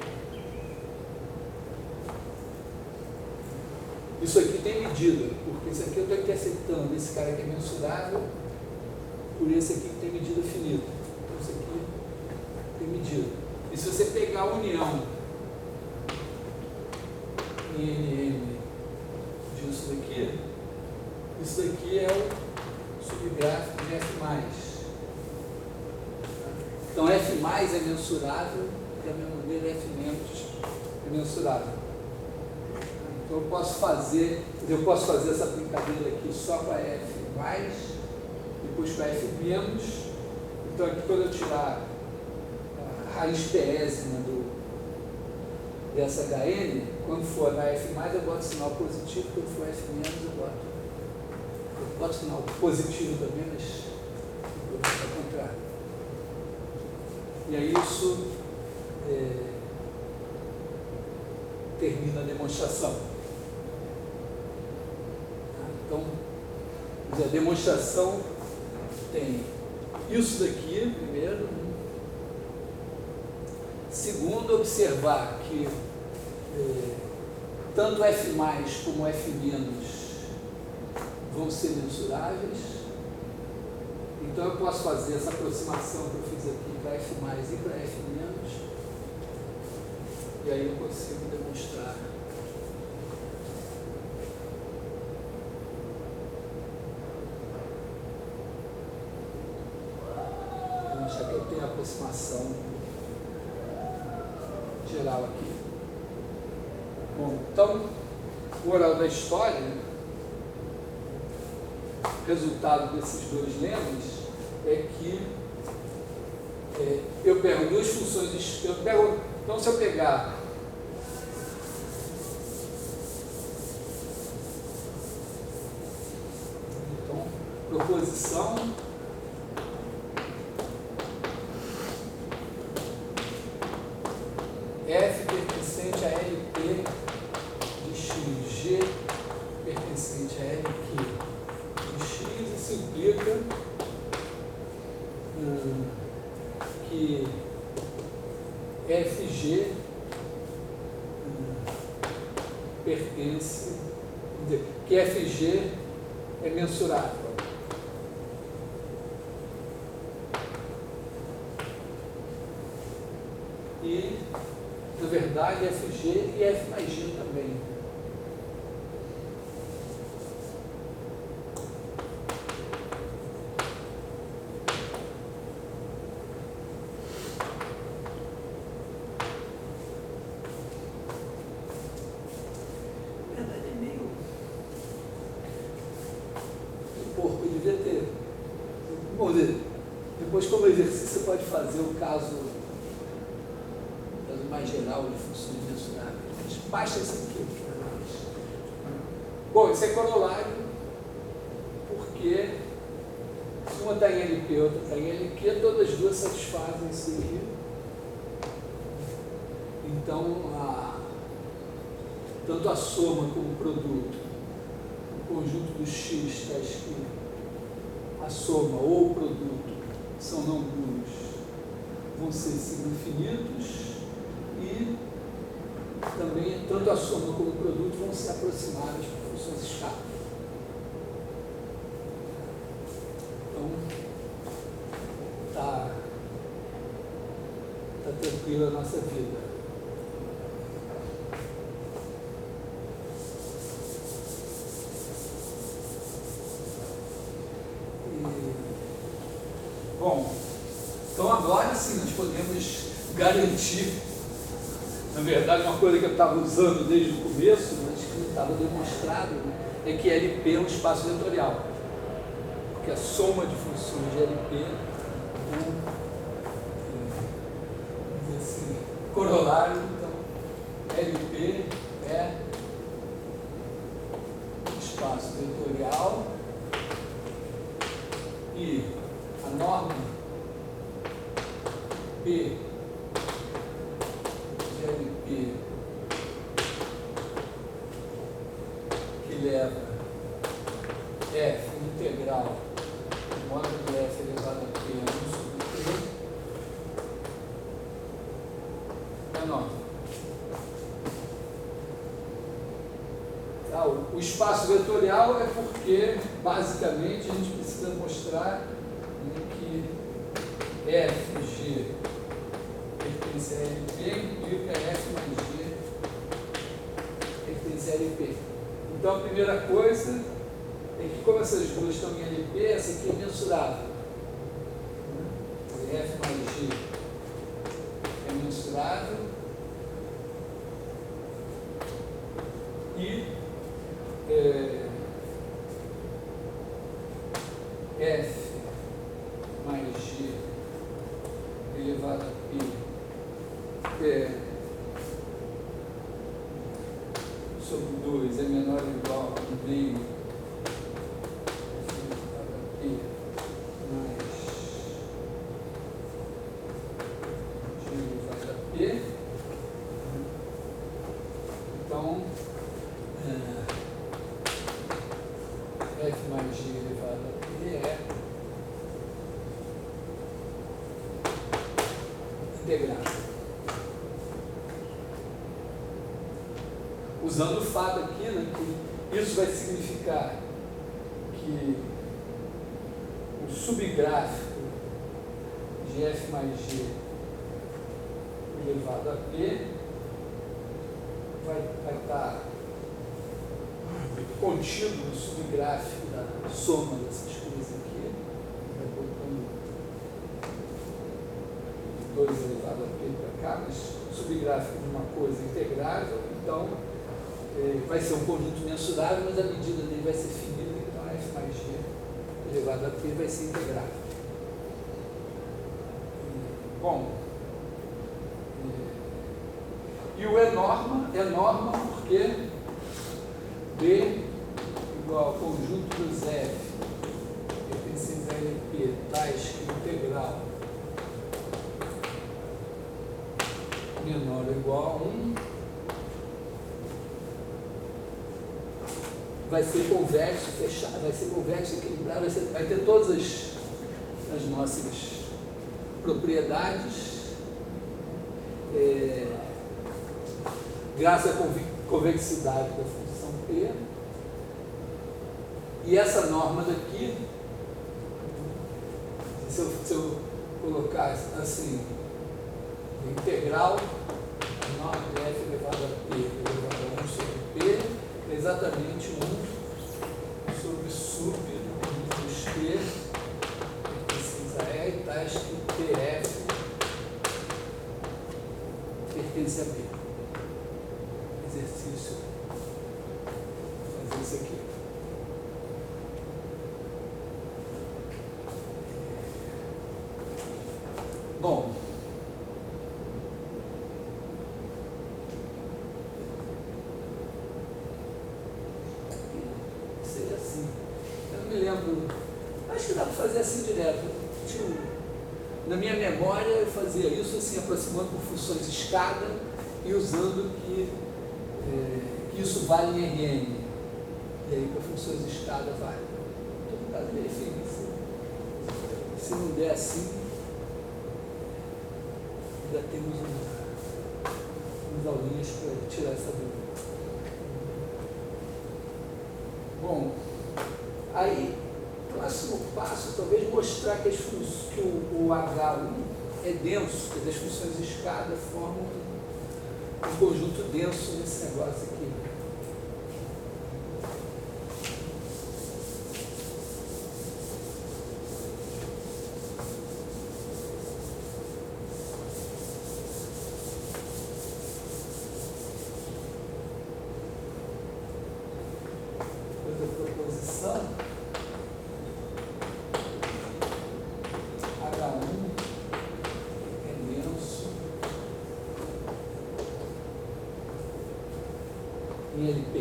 isso aqui tem medida, porque isso aqui eu estou interceptando esse cara que é mensurável por esse aqui que tem medida finita. Então isso aqui tem medida. E se você pegar a união em NM disso daqui, isso daqui é o subgráfico de F+. Então F+ é mensurável, da mesma maneira F- é mensurável. Então eu posso fazer essa brincadeira aqui só com a F+, depois com a F-. Então aqui quando eu tirar a raiz pésima dessa HN, quando for na F+, eu boto sinal positivo, quando for F-, eu boto sinal positivo também, mas eu boto ao contrário. E aí isso termina a demonstração. Então, a demonstração tem isso daqui, primeiro. Segundo, observar que tanto F+, como F- vão ser mensuráveis. Então, eu posso fazer essa aproximação que eu fiz aqui para F+ e para F-. E aí eu consigo demonstrar. Demonstrar que eu tenho a aproximação geral aqui. Bom, então, moral da história, resultado desses dois lemas é que eu pego duas funções, então se eu pegar proposição F pertencente a LP de X, G pertencente a LQ de X, isso implica que FG pertence, que FG é mensurável. E, na verdade, FG e F mais G também. Na verdade, é meio... O porco devia ter... Vamos dizer, depois, como exercício, você pode fazer o caso mais geral de funções mensuráveis. Mas baixa esse aqui. Bom, isso é corolário, porque se uma está em LP e outra está em LQ, todas as duas satisfazem isso aqui. Então, tanto a soma como o produto, o conjunto do X está escrito, a soma ou o produto são não nulos, vão ser signos infinitos. E também, tanto a soma como o produto vão ser aproximadas por funções escalas. Então, tá tranquila a nossa vida. Bom, então agora sim nós podemos garantir. Na verdade, uma coisa que eu estava usando desde o começo, mas que não estava demonstrado, é que LP é um espaço vetorial. Porque a soma de funções de LP é assim, corolário. Então, LP é um espaço vetorial e a norma P LP que leva F integral módulo de F elevado a P 1 sobre P é norma. O espaço vetorial é porque, basicamente, a gente precisa mostrar que FG pertence a LP implica F mais G pertence a LP. Então, a primeira coisa é que, como essas duas estão em LP, essa aqui é mensurável. F mais G é mensurável e F mais G elevado a P f mais g elevado a p é integrável. Usando o fato aqui, né, que isso vai significar que o subgráfico de f mais g elevado a p vai estar contido no subgráfico da soma dessas coisas aqui, vai botando 2 elevado a p para cá, mas subgráfico de uma coisa integrável, então vai ser um conjunto mensurável, mas a medida dele vai ser finita, então f mais g elevado a p vai ser integrável. Bom, e o é norma porque B igual ao conjunto dos F pertencentes a LP tais que o integral menor ou igual a 1 vai ser convexo, fechado, vai ser convexo, equilibrado, vai ter todas as nossas propriedades graças à convexidade da função P. E essa norma daqui, se eu colocar assim, integral, a norma de f elevado a p elevado a 1 sobre p, é exatamente 1 sobre sub dos p pertencentes a E tais que pf pertence a B. Exercício. Vou fazer isso aqui. Bom, seja assim. Eu não me lembro. Acho que dá para fazer assim direto. Na minha memória eu fazia isso assim, aproximando por funções escada e usando que isso vale em Rn. E aí para funções escada vale. Então, no caso, verifique. Se não der assim, ainda temos umas aulinhas para tirar essa dúvida. Bom, aí, próximo passo, talvez mostrar que, o H1 é denso, que as funções de escada formam um conjunto denso nesse negócio aqui. Proposição H1 é denso em LP.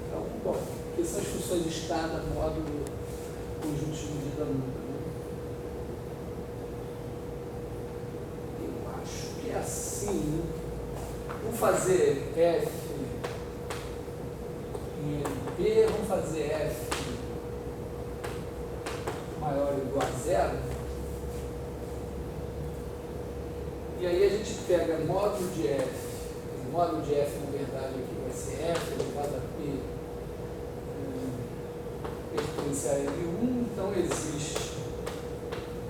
Então, bom, que são as funções de escada, módulo, conjuntos de medida nunca, né? Eu acho que é assim, né? Vamos fazer F em LP, vamos fazer F maior ou igual a 0. E aí a gente pega módulo de F. O módulo de F, na verdade, aqui vai ser F elevado a P pertence a L1, então existe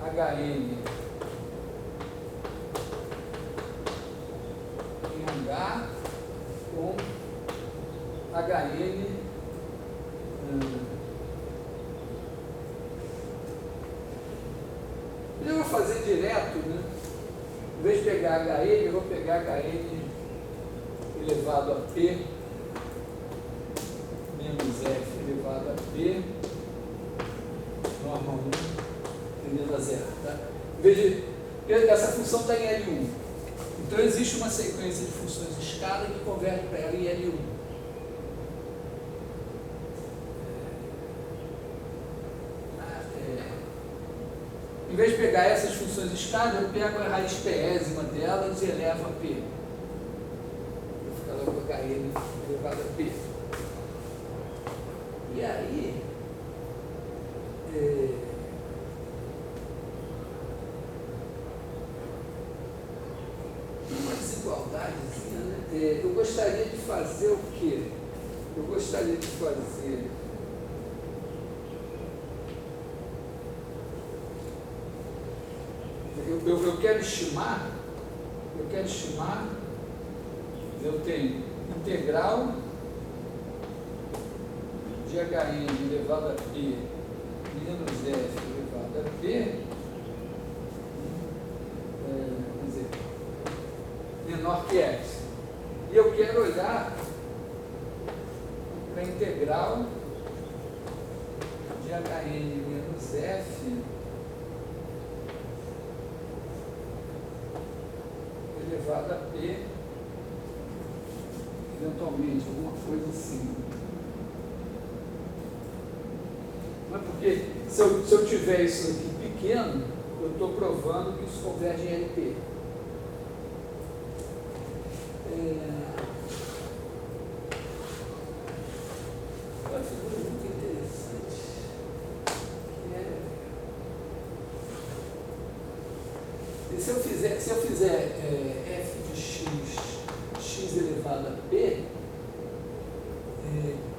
HN em H com HN eu vou fazer direto, né? Em vez de pegar HN, eu vou pegar HN elevado a P menos F elevado a P norma 1 tendendo a zero, tá? Veja, essa função está em L1. Então existe uma sequência de funções de escada que converge para ela em L1. Em vez de pegar essas funções escadas, eu pego a raiz pésima delas e elevo a P. Vou ficar lá com HN elevado a P. E aí, uma desigualdadezinha, né? Eu gostaria de fazer o quê? Eu gostaria de fazer... Eu quero estimar, eu tenho integral de HN elevado a P menos F elevado a P, quer dizer, menor que F. E eu quero olhar para a integral de HN menos F elevado a P, eventualmente, alguma coisa assim. Mas porque se eu tiver isso aqui pequeno, eu estou provando que isso converge em LP. Uma figura muito interessante. E se eu fizer f de x elevado a p,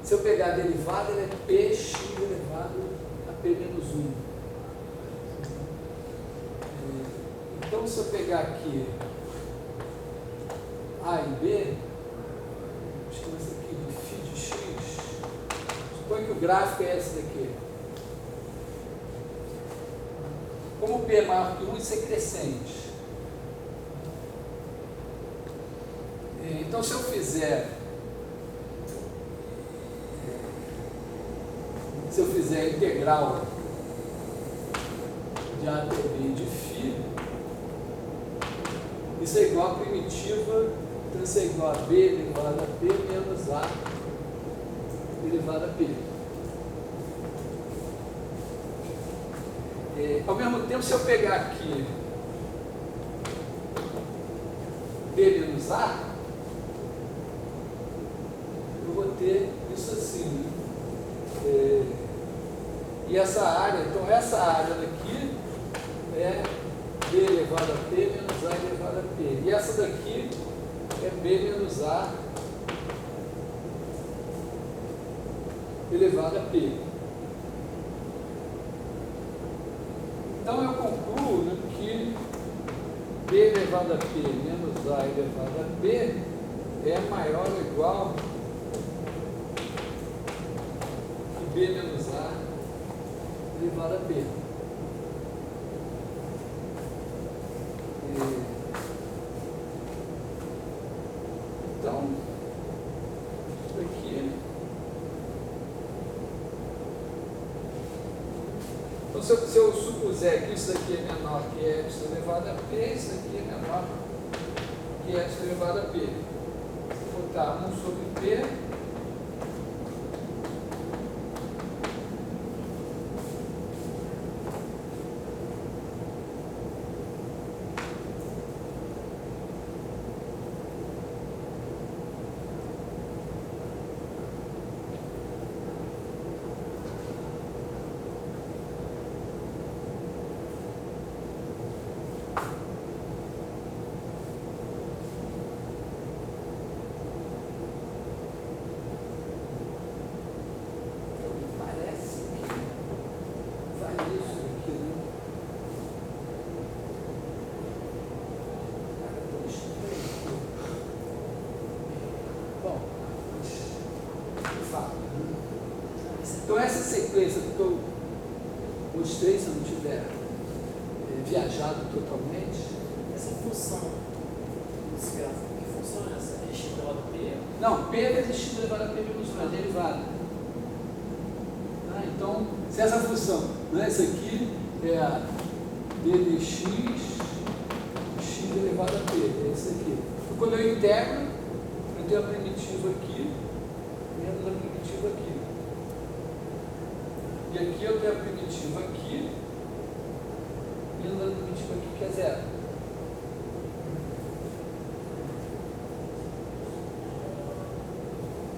se eu pegar a derivada, ela é px elevado a p menos 1. Então, se eu pegar aqui a e b, acho que essa aqui de φ de x, suponho que o gráfico é esse daqui. Como P é maior que 1, isso é crescente. Então, se eu fizer a integral de A até B de φ, isso é igual a primitiva, então isso é igual a B elevado a P menos A elevado a P. Ao mesmo tempo, se eu pegar aqui B menos A, eu vou ter isso assim. E essa área, então essa área daqui é B elevado a P menos A elevado a P. E essa daqui é B menos A elevado a P. Então eu concluo, né, que B elevado a P menos A elevado a P é maior ou igual que B menos A elevado a P. Então, isso aqui. Então, se eu supuser que isso daqui é menor que epsilon elevado a P, isso daqui é menor que epsilon elevado a P. Vou botar 1 sobre P. Então, essa sequência que eu mostrei, se eu não tiver viajado totalmente. Essa função desse gráfico, que função é essa? É x elevado a p? Não, P vezes x elevado a P menos 1, é derivada. Então, se essa função, né, essa aqui é a d de x elevado a P, é essa aqui. Então, quando eu integro, eu tenho a primitiva aqui, menos a primitiva aqui. E aqui eu tenho a primitiva aqui, diminuindo a limitística aqui, que é zero.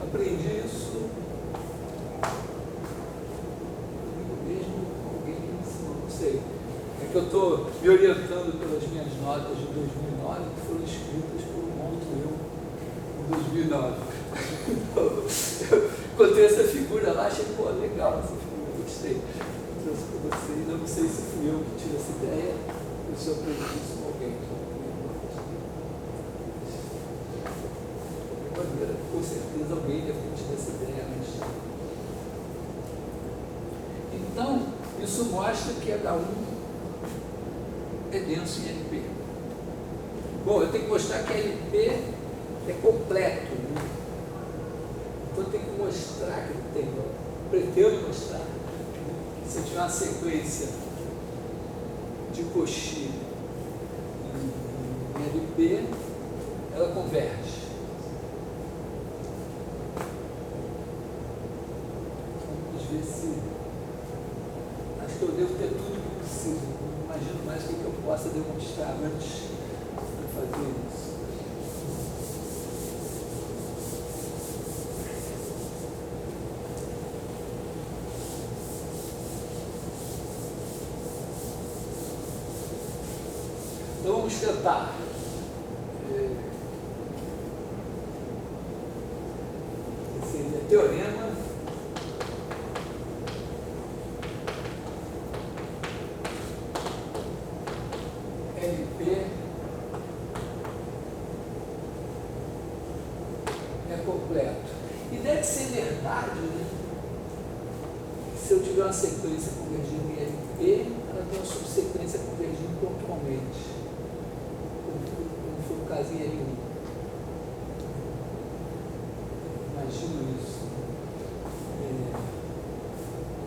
Aprendi isso comigo mesmo, com alguém que me ensinou, não sei. É que eu estou me orientando pelas minhas notas de 2009, que foram escritas por um outro eu em 2009. Eu encontrei essa figura lá, achei, pô, legal essa figura, gostei. Trouxe para vocês, eu não sei se fui eu que tive essa ideia, ou se eu aprendi isso com alguém. Com certeza alguém deve ter tido essa ideia antes. Então, isso mostra que H1 é denso em LP. Bom, eu tenho que mostrar que LP é completo. Né? Então eu tenho que mostrar que ele tem. Eu pretendo mostrar que se eu tiver uma sequência de Cauchy em LP, ela converge. Ver se acho que eu devo ter tudo que preciso. Não imagino mais o que eu possa demonstrar antes de fazer isso. Então vamos tentar. Esse seria teorema. LP é completo. E deve ser verdade, né? Que se eu tiver uma sequência convergindo em LP, ela tem uma subsequência convergindo pontualmente, como foi o caso em L1. Imagino isso.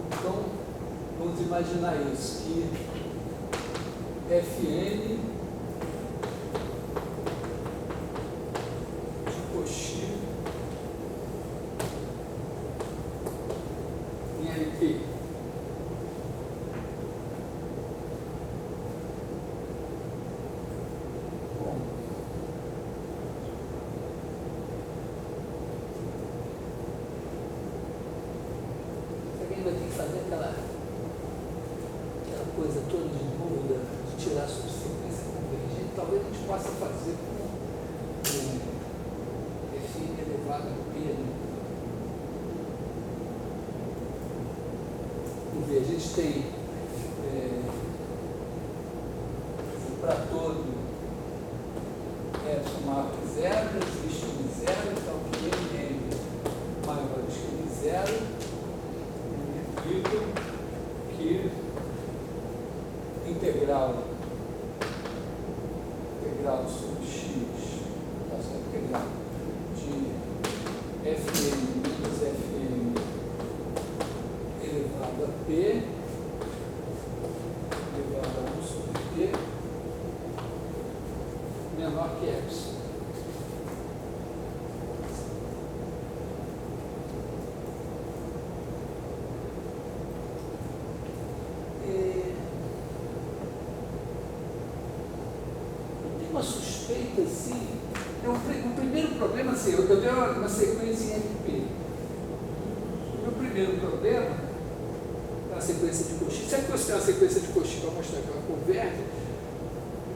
Então, vamos imaginar isso, que Fn de Cauchy em LP. Bom, alguém vai ter que fazer aquela coisa toda de novo, de tirar a subsequência convergente. Talvez a gente possa fazer com Fn elevado a P. Né? Vamos ver, a gente tem para todo Epsilon maior que zero, existe um zero, então que N maior que zero, significa que integral sobre x, nossa integral de Fn menos Fn elevado a P elevado a 1 sobre P menor que epsilon. Uma suspeita assim, o primeiro problema, assim, eu dei uma sequência em LP. O meu primeiro problema é a sequência de Cauchy. Sempre que você tem uma sequência de Cauchy para mostrar que ela converge,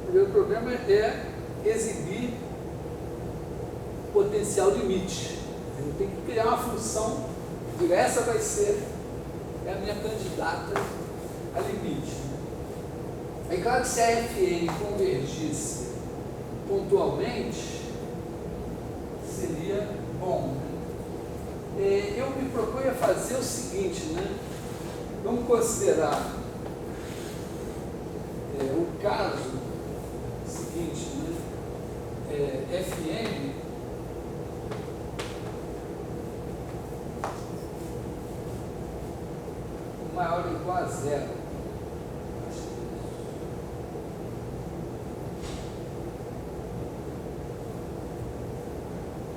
o primeiro problema é exibir potencial limite. Eu tenho que criar uma função, digo, essa vai ser a minha candidata a limite. É claro que se a Fn convergisse pontualmente, seria bom. Eu me proponho a fazer o seguinte, né? Vamos considerar o caso seguinte, né? Fn maior ou igual a zero.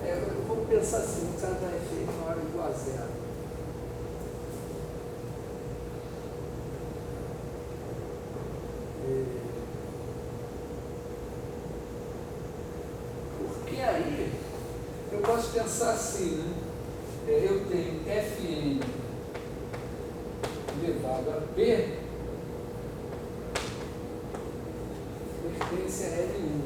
Eu vou pensar assim, no caso da Fn maior ou igual a zero. pensar assim, né? Eu tenho Fn elevado a P pertence a L1.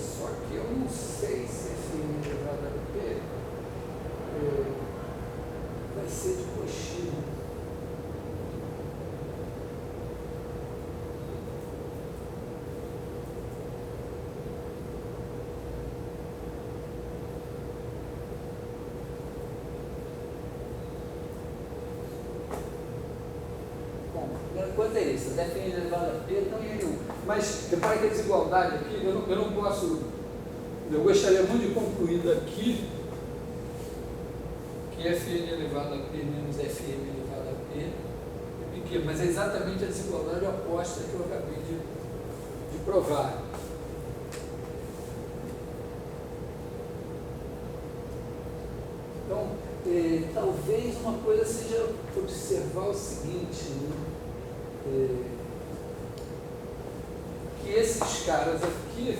Só que eu não sei se Fn elevado a P vai ser de coxinha. Quanto é isso? Fn elevado a P, então em L1. Mas repara que a desigualdade aqui, eu não posso. Eu gostaria muito de concluir daqui que Fn elevado a P menos Fm elevado a P é pequeno, mas é exatamente a desigualdade oposta que eu acabei de provar. Então, talvez uma coisa seja observar o seguinte, né? Que esses caras aqui,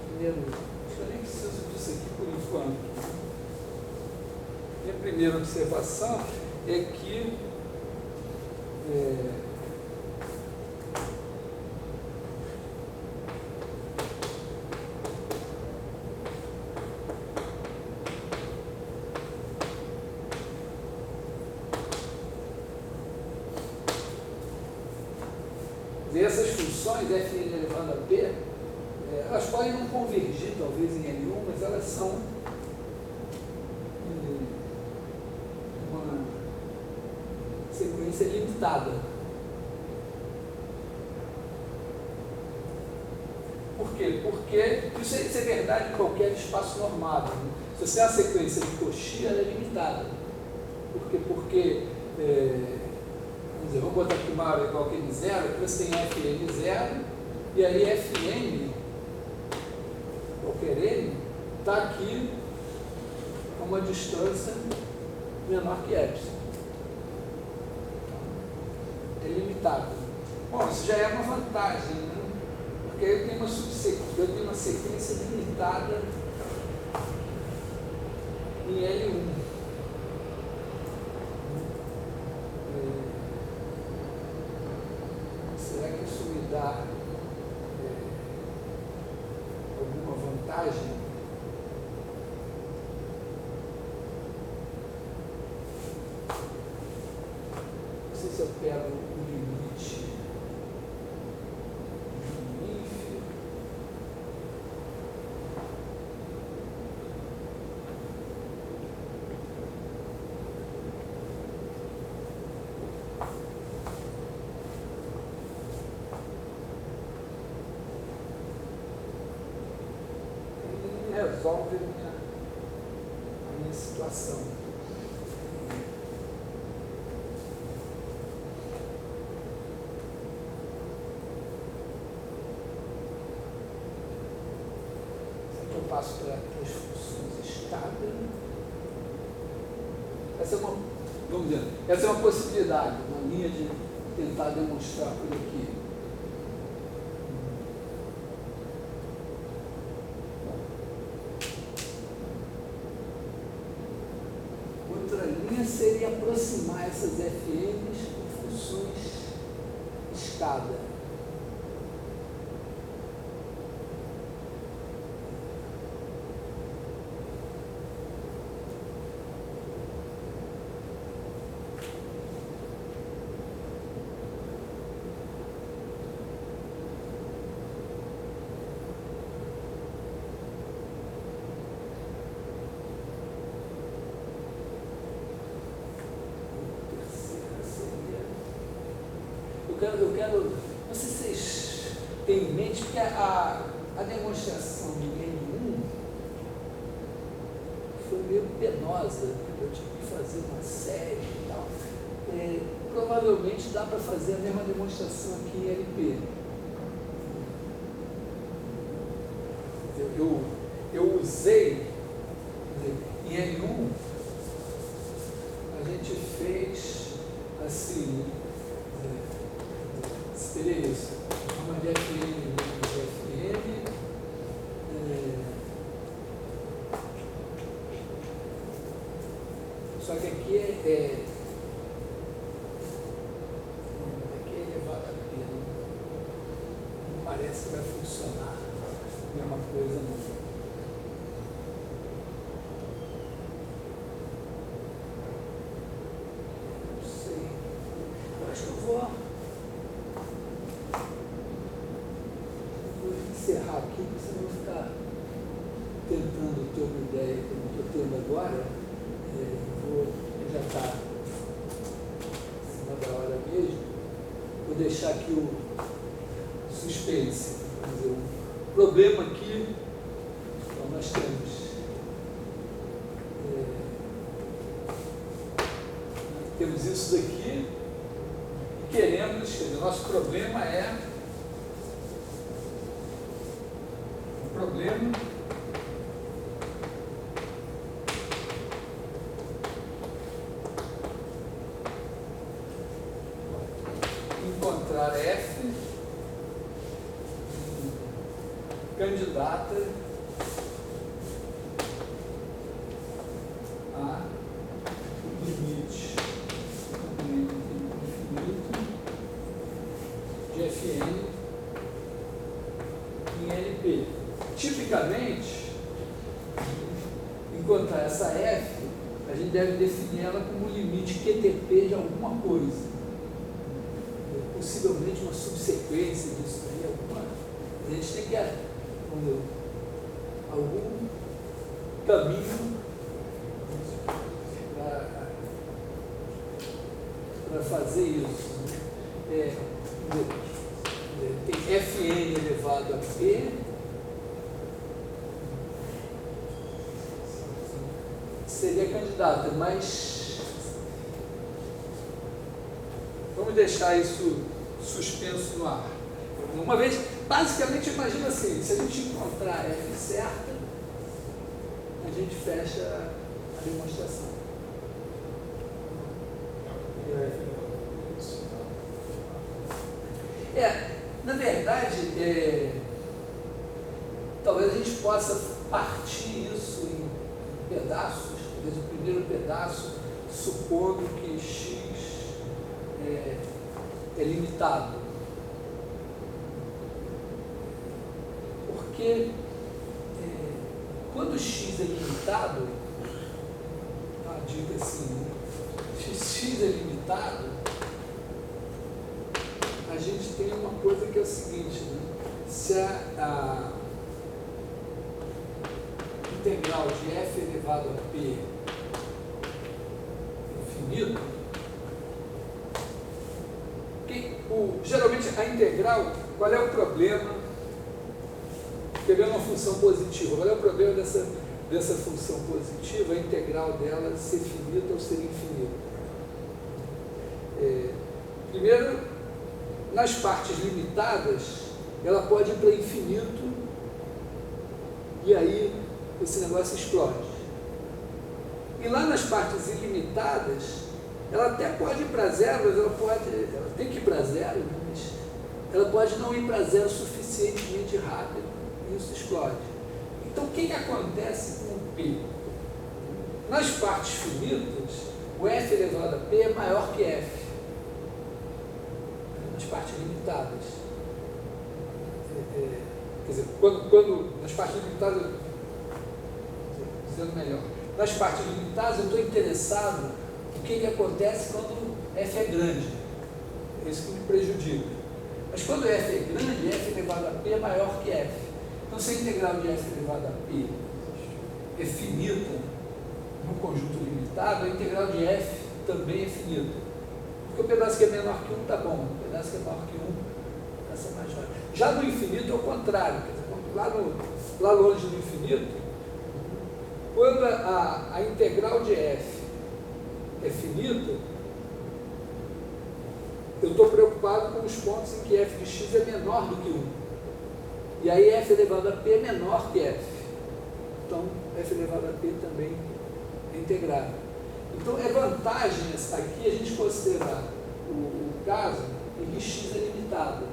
primeiro, acho que eu nem preciso disso aqui por enquanto. Minha primeira observação é que essas funções Fn elevado a P, elas podem não convergir talvez em L1, mas elas são uma sequência limitada. Por quê? Porque isso é verdade em qualquer espaço normado, né? Se você tem uma sequência de Cauchy, ela é limitada. Por quê? Porque vamos botar aqui maior ou igual que N0, aqui você tem Fn0, e aí Fn, qualquer N, está aqui a uma distância menor que epsilon. É limitado. Bom, isso já é uma vantagem, né? Porque aí eu tenho uma sequência limitada em L1. Será que isso me dá alguma vantagem? Não sei se eu pego o limite do ínfimo. Resolve a minha situação. Isso aqui eu passo para as funções estáveis. Essa é uma possibilidade, uma linha de tentar demonstrar por aqui. Seria aproximar essas Fn's com funções escada. Eu quero, não sei se vocês têm em mente, porque a demonstração em N1 foi meio penosa, eu tive que fazer uma série e tal. Provavelmente dá para fazer a mesma demonstração aqui em LP. Eu usei, em N1, a gente fez assim, né? Seria isso. Uma de Fn de Fn. Só que aqui aqui é elevado a P. Não parece que vai funcionar a mesma coisa, não. Acho que eu vou encerrar aqui, porque senão eu vou ficar tentando ter uma ideia que eu não estou tendo agora. Já está em cima da hora mesmo. Vou deixar aqui o suspense. Quer dizer, o problema aqui, então nós temos isso daqui. Queremos, quer dizer, nosso problema é o problema encontrar F candidata a limite de Fn em LP. Tipicamente, encontrar essa F, a gente deve definir ela como limite QTP de alguma coisa. Possivelmente uma subsequência disso aí, a gente tem que algum caminho para fazer isso. Tem Fn elevado a P seria candidata, mas vamos deixar isso suspenso no ar. Uma vez, basicamente, imagina assim, se a gente encontrar a F certa, a gente fecha a demonstração. Na verdade, talvez a gente possa partir isso em pedaços, talvez o primeiro pedaço, supondo que x é limitado. Porque quando x é limitado, diga assim, né? X é limitado, a gente tem uma coisa que é o seguinte, né? Se a integral de f elevado a p infinito, geralmente a integral, qual é o problema? Pegando uma função positiva, qual é o problema dessa função positiva? A integral dela ser finita ou ser infinita. Primeiro, nas partes limitadas, ela pode ir para infinito e aí esse negócio explode. E lá nas partes ilimitadas, ela até pode ir para zero, mas ela tem que ir para zero, mas ela pode não ir para zero suficientemente rápido e isso explode. Então, o que acontece com o P? Nas partes finitas, o F elevado a P é maior que F. Nas partes limitadas. Quer dizer, quando nas partes limitadas, dizendo melhor, nas partes limitadas eu estou interessado no que acontece quando F é grande. É isso que me prejudica. Mas quando F é grande, F elevado a P é maior que F. Então, se a integral de F elevado a P é finita no conjunto limitado, a integral de F também é finita. Porque o pedaço que é menor que 1 está bom, o pedaço que é maior que 1 vai ser mais rápido. Já no infinito é o contrário, quer dizer, lá longe do infinito, quando a integral de F é finita, eu estou preocupado com os pontos em que F de x é menor do que 1. E aí F elevado a P é menor que F. Então, F elevado a P também é integrável. Então é vantagem aqui a gente considerar o caso em que x é limitado.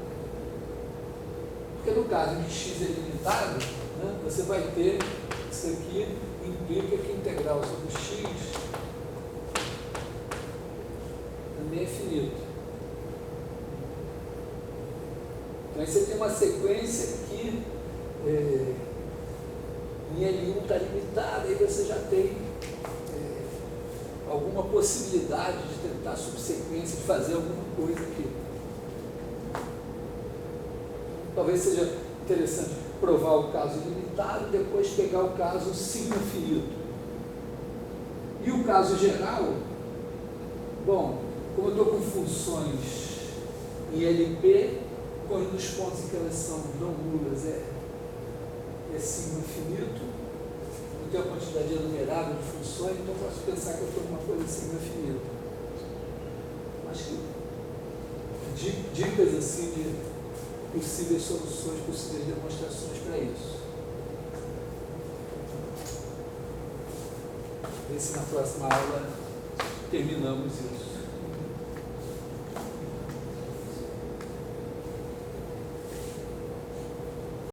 Porque no caso em que x é limitado, né, você vai ter, isso aqui implica que a integral sobre x também é finito. Então aí você tem uma sequência que em L1 está limitada, aí você já tem alguma possibilidade de tentar subsequência, de fazer alguma coisa aqui. Talvez seja interessante provar o caso ilimitado e depois pegar o caso sigma finito. E o caso geral, bom, como eu estou com funções em LP, quando os pontos em que elas são não nulas é sigma finito, eu tenho a quantidade enumerável de funções, então eu posso pensar que eu estou numa coisa sigma finita. Acho que dicas assim de possíveis soluções, possíveis demonstrações para isso. Ver se na próxima aula terminamos isso.